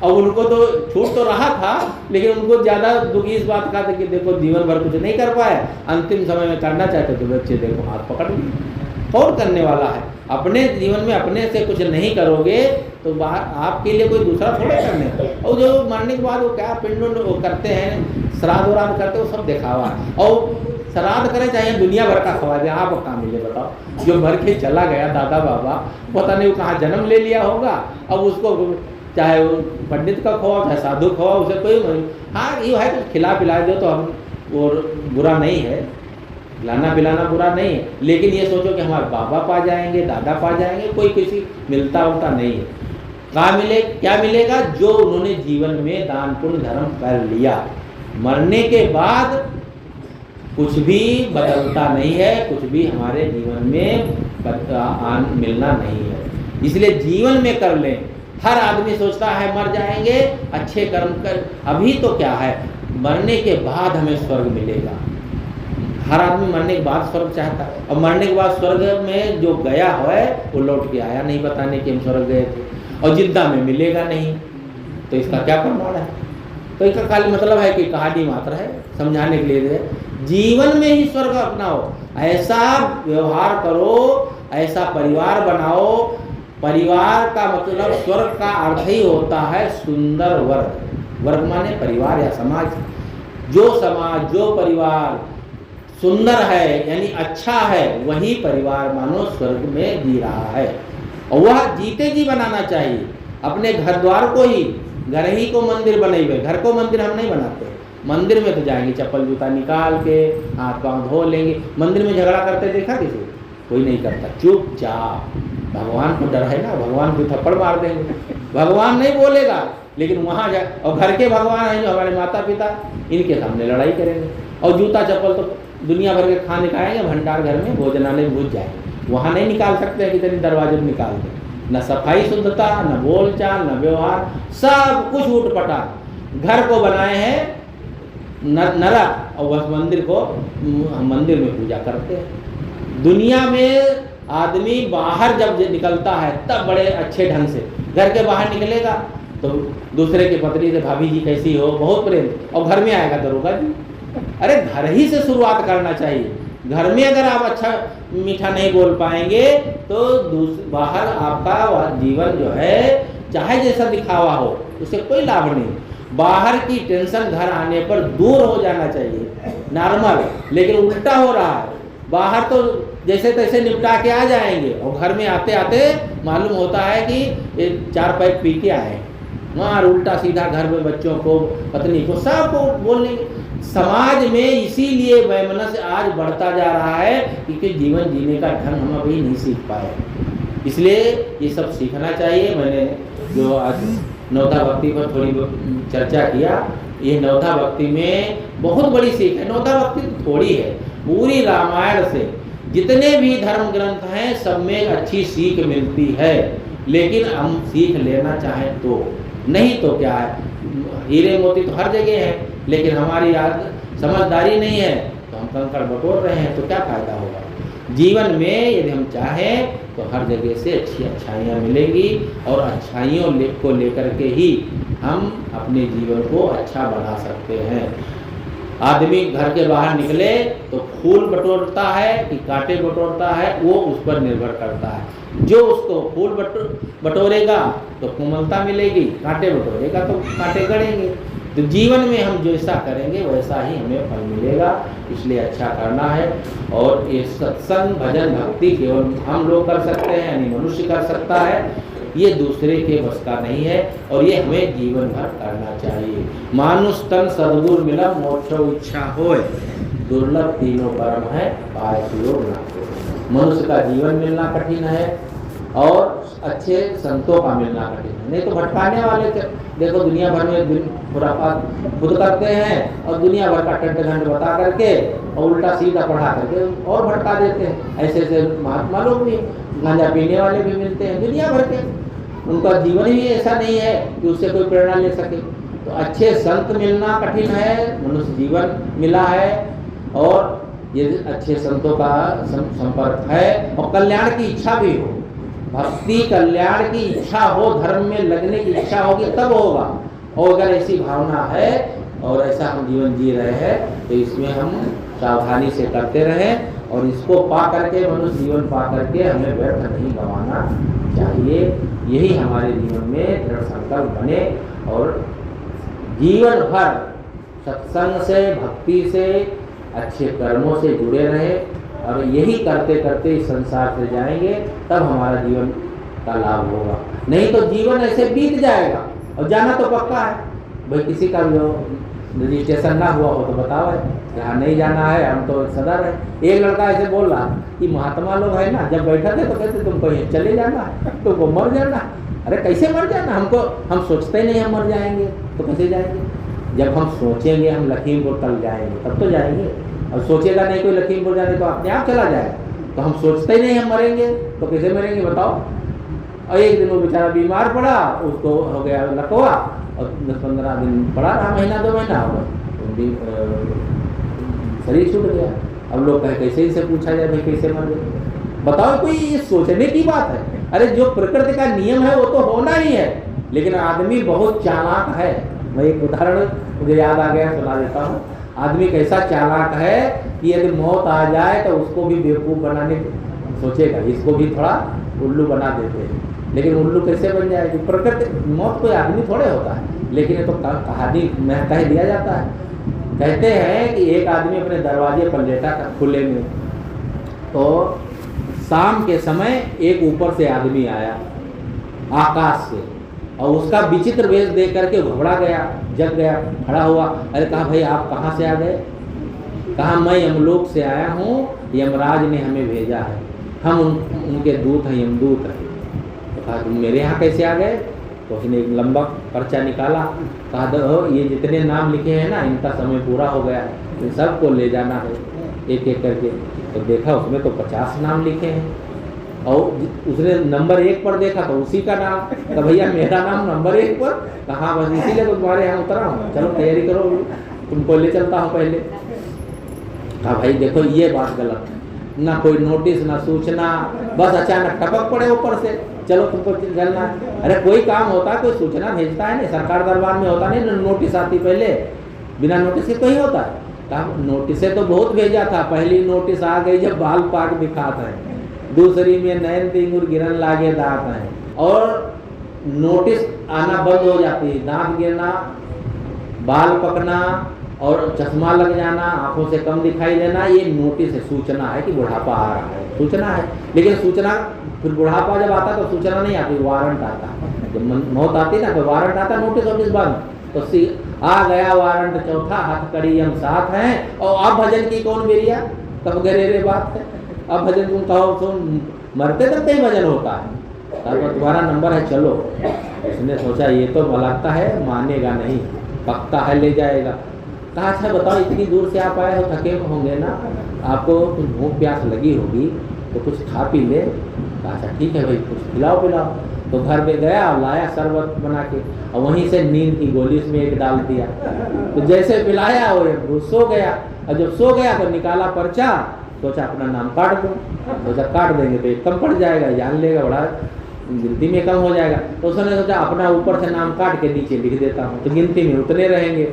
Speaker 1: और उनको तो छूट तो रहा था, लेकिन उनको ज़्यादा दुखी इस बात का था कि देखो जीवन भर कुछ नहीं कर पाए, अंतिम समय में करना चाहते तो बच्चे देखो हाथ पकड़ लिए। और करने वाला है, अपने जीवन में अपने से कुछ नहीं करोगे तो बाहर आपके लिए कोई दूसरा थोड़ा करने। और जो मरने के बाद वो क्या पिंड वो करते हैं, श्राद्ध वराद्ध करते हैं, वो सब दिखावा है। और श्राद्ध करें चाहे दुनिया भर का खवा दे, आप कहाँ मिले बताओ। जो भर के चला गया दादा बाबा, पता नहीं वो कहाँ जन्म ले लिया होगा, अब उसको चाहे वो पंडित का खवा चाहे साधु खवा, उसे कोई हाँ ये है कुछ खिला पिला दो तो हम वो बुरा नहीं है, खिलाना पिलाना बुरा नहीं है। लेकिन ये सोचो कि हमारे बाबा पा जाएंगे, दादा पा जाएंगे, कोई किसी मिलता उलता नहीं है। कहाँ मिले, क्या मिलेगा? जो उन्होंने जीवन में दान पुण्य धर्म कर लिया, मरने के बाद कुछ भी बदलता नहीं है, कुछ भी हमारे जीवन में मिलना नहीं है। इसलिए जीवन में कर लें। हर आदमी सोचता है मर जाएंगे, अच्छे कर्म कर, अभी तो क्या है, मरने के बाद हमें स्वर्ग मिलेगा। हर आदमी मरने के बाद स्वर्ग चाहता है, और मरने के बाद स्वर्ग में जो गया है वो लौट के आया नहीं बताने कि हम स्वर्ग गए थे, और जिंदा में मिलेगा नहीं। तो इसका क्या प्रमाण है? तो इसका खाली मतलब है कि कहानी मात्र है, समझाने के लिए जीवन में ही स्वर्ग अपनाओ, ऐसा व्यवहार करो, ऐसा परिवार बनाओ। परिवार का मतलब स्वर्ग का अर्थ ही होता है सुंदर वर्ग। वर्ग माने परिवार या समाज। जो समाज, जो परिवार सुंदर है यानी अच्छा है, वही परिवार मानो स्वर्ग में जी रहा है। और वह जीते जी बनाना चाहिए। अपने घर द्वार को ही, घर ही को मंदिर बनेंगे। घर को मंदिर हम नहीं बनाते। मंदिर में तो जाएंगे चप्पल जूता निकाल के, हाथ पाँव धो लेंगे। मंदिर में झगड़ा करते देखा किसी? कोई नहीं करता, चुपचाप। भगवान को डर है ना, भगवान को थप्पड़ मार देंगे, भगवान नहीं बोलेगा। लेकिन वहाँ जा, और घर के भगवान हैं जो हमारे माता पिता, इनके सामने लड़ाई करेंगे। और जूता चप्पल तो दुनिया भर के खाने खाएंगे, भंडार घर में भोजनालय में घुस जाएंगे, वहाँ नहीं निकाल सकते हैं, कितने दरवाजे में निकाल दें। न सफाई शुद्धता, न बोलचाल, न व्यवहार, सब कुछ उठपटांग। घर को बनाए हैं नरक और बस मंदिर को, मंदिर में पूजा करते हैं। दुनिया में आदमी बाहर जब निकलता है तब बड़े अच्छे ढंग से, घर के बाहर निकलेगा तो दूसरे की पत्नी से भाभी जी कैसी हो, बहुत प्रेम, और घर में आएगा दरोगा जी। अरे घर ही से शुरुआत करना चाहिए। घर में अगर आप अच्छा मीठा नहीं बोल पाएंगे तो बाहर आपका जीवन जो है चाहे जैसा दिखावा हो उससे कोई लाभ नहीं। बाहर की टेंशन घर आने पर दूर हो जाना चाहिए, नॉर्मल। लेकिन उल्टा हो रहा है, बाहर तो जैसे तैसे निपटा के आ जाएंगे और घर में आते आते मालूम होता है कि ये 4 पैक पी के आए, मार उल्टा सीधा घर में बच्चों को, पत्नी को, सबको बोलने। समाज में इसीलिए वैमनस्य आज बढ़ता जा रहा है क्योंकि जीवन जीने का ढंग हम अभी नहीं सीख पाए। इसलिए ये सब सीखना चाहिए। मैंने जो आज नवधा भक्ति पर थोड़ी चर्चा किया, ये नवधा भक्ति में बहुत बड़ी सीख है। नवधा भक्ति थोड़ी है, पूरी रामायण से जितने भी धर्म ग्रंथ हैं सब में अच्छी सीख मिलती है। लेकिन हम सीख लेना चाहें तो, नहीं तो क्या है, हीरे मोती तो हर जगह है, लेकिन हमारी समझदारी नहीं है तो हम कंकड़ बटोर रहे हैं, तो क्या फायदा होगा। जीवन में यदि हम चाहें तो हर जगह से अच्छी अच्छाइयाँ मिलेंगी और अच्छाइयों को लेकर के ही हम अपने जीवन को अच्छा बना सकते हैं। आदमी घर के बाहर निकले तो फूल बटोरता है कि कांटे बटोरता है, वो उस पर निर्भर करता है। जो उसको फूल बटोरेगा तो कोमलता मिलेगी, कांटे बटोरेगा तो कांटे गड़ेंगे। तो जीवन में हम जैसा करेंगे वैसा ही हमें फल मिलेगा। इसलिए अच्छा करना है। और ये सत्संग, भजन, भक्ति केवल हम लोग कर सकते हैं, यानी मनुष्य कर सकता है, ये दूसरे के बस का नहीं है। और ये हमें जीवन भर करना चाहिए। मानुष तन सद्गुर मिलम, मोक्षो इच्छा होय, दुर्लभ तीनों परम है, पाय सुयोग न होय। मनुष्य का जीवन मिलना कठिन है और अच्छे संतों का मिलना कठिन है। नहीं तो भटकाने वाले देखो दुनिया भर में खुरापात खुद करते हैं और दुनिया भर का टंट घंट बता करके और उल्टा सीधा पढ़ा करके और भटका देते हैं। ऐसे ऐसे महात्मा लोग भी, गांजा पीने वाले भी मिलते हैं दुनिया भर के, उनका जीवन ही ऐसा नहीं है कि उससे कोई प्रेरणा ले सके। तो अच्छे संत मिलना कठिन है, मनुष्य जीवन मिला है और ये अच्छे संतों का संपर्क है और कल्याण की इच्छा भी हो। भक्ति कल्याण की इच्छा हो, धर्म में लगने की इच्छा होगी तब होगा। और अगर ऐसी भावना है और ऐसा हम जीवन जी रहे हैं तो इसमें हम सावधानी से करते रहें और इसको पा करके, मनुष्य जीवन पा करके हमें व्यर्थ नहीं गंवाना चाहिए। यही हमारे जीवन में दृढ़ संकल्प बने और जीवन भर सत्संग से, भक्ति से, अच्छे कर्मों से जुड़े रहे और यही करते करते इस संसार से जाएंगे, तब हमारा जीवन का लाभ होगा। नहीं तो जीवन ऐसे बीत जाएगा और जाना तो पक्का है। भाई किसी का जो रजिस्ट्रेशन ना हुआ हो तो बताओ, यहाँ नहीं जाना है, हम तो सदा रहे। एक लड़का ऐसे बोल रहा कि महात्मा लोग है ना, जब बैठा थे तो कहते तुमको ये चले जाना है, तुमको मर जाना। अरे कैसे मर जाना, हम सोचते नहीं हम मर जाएंगे तो कैसे जाएंगे। जब हम सोचेंगे हम लखीमपुर तक जाएंगे तब तो जाएंगे, और सोचेगा नहीं कोई लखीमपुर जाने तो अपने आप चला जाएगा। तो हम सोचते ही नहीं हम मरेंगे तो कैसे मरेंगे बताओ। और एक दिन वो बेचारा बीमार पड़ा, उसको हो गया लकवा और 10-15 दिन पड़ा रहा, महीना 2 महीना हो गया, शरीर छूट गया। अब लोग कहे कैसे इसे पूछा जाए भाई कैसे मर गए, बताओ। कोई ये सोचने की बात है। अरे जो प्रकृति का नियम है वो तो होना ही है, लेकिन आदमी बहुत चालाक है। मैं एक उदाहरण मुझे याद आ गया, सुना देता हूँ। आदमी कैसा चालाक है कि यदि मौत आ जाए तो उसको भी बेवकूफ़ बनाने सोचेगा, इसको भी थोड़ा उल्लू बना देते हैं। लेकिन उल्लू कैसे बन जाएगी, प्रकृति, मौत कोई आदमी थोड़े होता है। लेकिन ये तो कहानी में कह दिया जाता है। कहते हैं कि एक आदमी अपने दरवाजे पर लेटा था खुले में, तो शाम के समय एक ऊपर से आदमी आया आकाश से और उसका विचित्र वेश देख करके घबरा गया, जग गया, खड़ा हुआ। अरे कहा भाई आप कहाँ से आ गए। कहा मैं यमलोक से आया हूँ, यमराज ने हमें भेजा है, हम उनके दूत हैं, यमदूत हैं। तो कहा तुम मेरे यहाँ कैसे आ गए। तो उसने एक लंबा पर्चा निकाला, कहा दो ये जितने नाम लिखे हैं ना इनका समय पूरा हो गया है, इन सबको ले जाना है एक एक करके। तो देखा उसमें तो 50 नाम लिखे हैं। और उसने नंबर 1 पर देखा तो उसी का नाम, तो भैया मेरा नाम नंबर 1 पर, कहाँ बस इसीलिए तो तुम्हारे यहाँ उतरा हूँ, चलो तैयारी करो, तुमको ले चलता हूँ पहले। कहा भाई देखो ये बात गलत है, ना कोई नोटिस ना सूचना, बस अचानक टपक पड़े ऊपर से, चलो तुमको चलना है। अरे कोई काम होता है कोई सूचना भेजता है, नहीं सरकार दरबार में होता नहीं, नोटिस आती पहले, बिना नोटिस के कोई होता है। कहा नोटिस तो बहुत भेजा था, पहली नोटिस आ गई जब बाल पाक दिखाता है, दूसरी में नयन तिंगुर गिरन लागे दांत है, और नोटिस आना बंद हो जाती है, दांत गिरना, बाल पकना और चश्मा लग जाना, आंखों से कम दिखाई देना, ये नोटिस है, सूचना है कि बुढ़ापा आ रहा है, सूचना है। लेकिन सूचना फिर बुढ़ापा जब आता तो सूचना नहीं आती, वारंट आता, जब मौत आती ना तो वारंट आता, नोटिस वोटिस बंद, तो आ गया वारंट चौथा, हथकड़ी हम साथ हैं। और अब भजन की कौन बेरिया, तब गरेरे बात है, अब भजन तुम कहो सुन, मरते तब ही भजन होता है, तब तुम्हारा नंबर है चलो। उसने सोचा ये तो लगता है मानेगा नहीं, पक्का है ले जाएगा। कहा अच्छा बताओ इतनी दूर से आप आए हो, थके होंगे ना, आपको कुछ भूख प्यास लगी होगी तो कुछ खा पी ले। कहा अच्छा ठीक है भाई कुछ खिलाओ पिलाओ। तो घर में गया और लाया शरबत बना के, और वहीं से नींद की गोली उसमें एक डाल दिया। तो जैसे पिलाया वो सो गया, और जब सो गया तो निकाला पर्चा, सोचा अपना नाम काट दूँ, सोचा काट देंगे तो एक कम पड़ जाएगा, जान लेगा, बड़ा गिनती में कम हो जाएगा। तो उसने सोचा अपना ऊपर से नाम काट के नीचे लिख देता हूँ, तो गिनती में उतने रहेंगे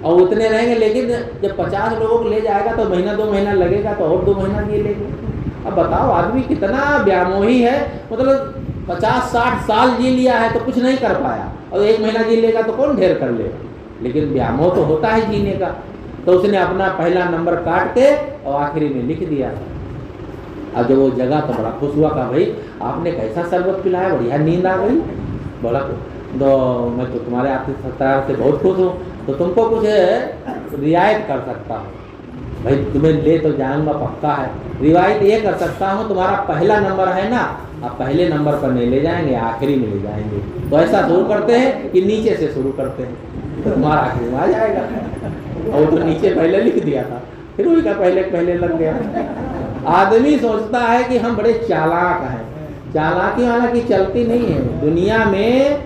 Speaker 1: और उतने रहेंगे। लेकिन जब 50 लोगों को ले जाएगा तो महीना 2 महीना लगेगा, तो और 2 महीना दिए लेंगे। अब बताओ आदमी कितना व्यामोही है, मतलब 50-60 साल जी लिया है तो कुछ नहीं कर पाया, और 1 महीना जी लेगा तो कौन ढेर कर लेगा, लेकिन व्यामोह तो होता है जीने का। तो उसने अपना पहला नंबर काट के और आखिरी में लिख दिया। अब जब वो जगह तो बड़ा खुश हुआ, कहा भाई आपने कैसा शरबत पिलाया, बढ़िया नींद आ गई। बोला तो मैं तो तुम्हारे आतिथ्यता से बहुत खुश हूँ, तो तुमको कुछ रियायत कर सकता हूँ, भाई तुम्हें ले तो जाऊंगा पक्का है, रिवायत ये कर सकता हूँ तुम्हारा पहला नंबर है ना, आप पहले नंबर पर नहीं ले जाएंगे, आखिरी में ले जाएंगे। तो ऐसा शुरू करते हैं कि नीचे से शुरू करते हैं, तो तुम्हारा आखिरी में आ जाएगा। और तो नीचे पहले लिख दिया था, फिर वही का पहले लग गया। आदमी सोचता है कि हम बड़े चालाक हैं, चालाकी वाला की चलती नहीं है दुनिया में।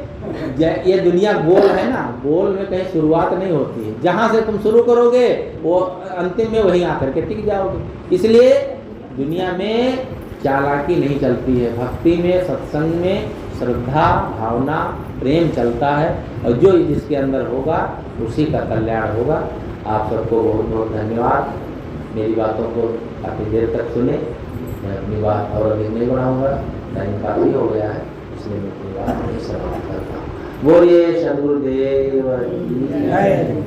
Speaker 1: ये दुनिया गोल है ना, गोल में कहीं शुरुआत नहीं होती है, जहाँ से तुम शुरू करोगे वो अंतिम में वहीं आकर के टिक जाओगे। इसलिए दुनिया में चालाकी नहीं चलती है, भक्ति में, सत्संग में श्रद्धा, भावना, प्रेम चलता है, और जो जिसके अंदर होगा उसी का कल्याण होगा। आप सबको बहुत बहुत धन्यवाद। मेरी बातों को काफ़ी देर तक सुने, मैं अपनी बात और अधिक नहीं बढ़ाऊँगा, टाइम काफ़ी हो गया है, इसलिए मैं अपनी बात नहीं समाप्त करता हूँ। बोलिए सद्गुरुदेव की जय।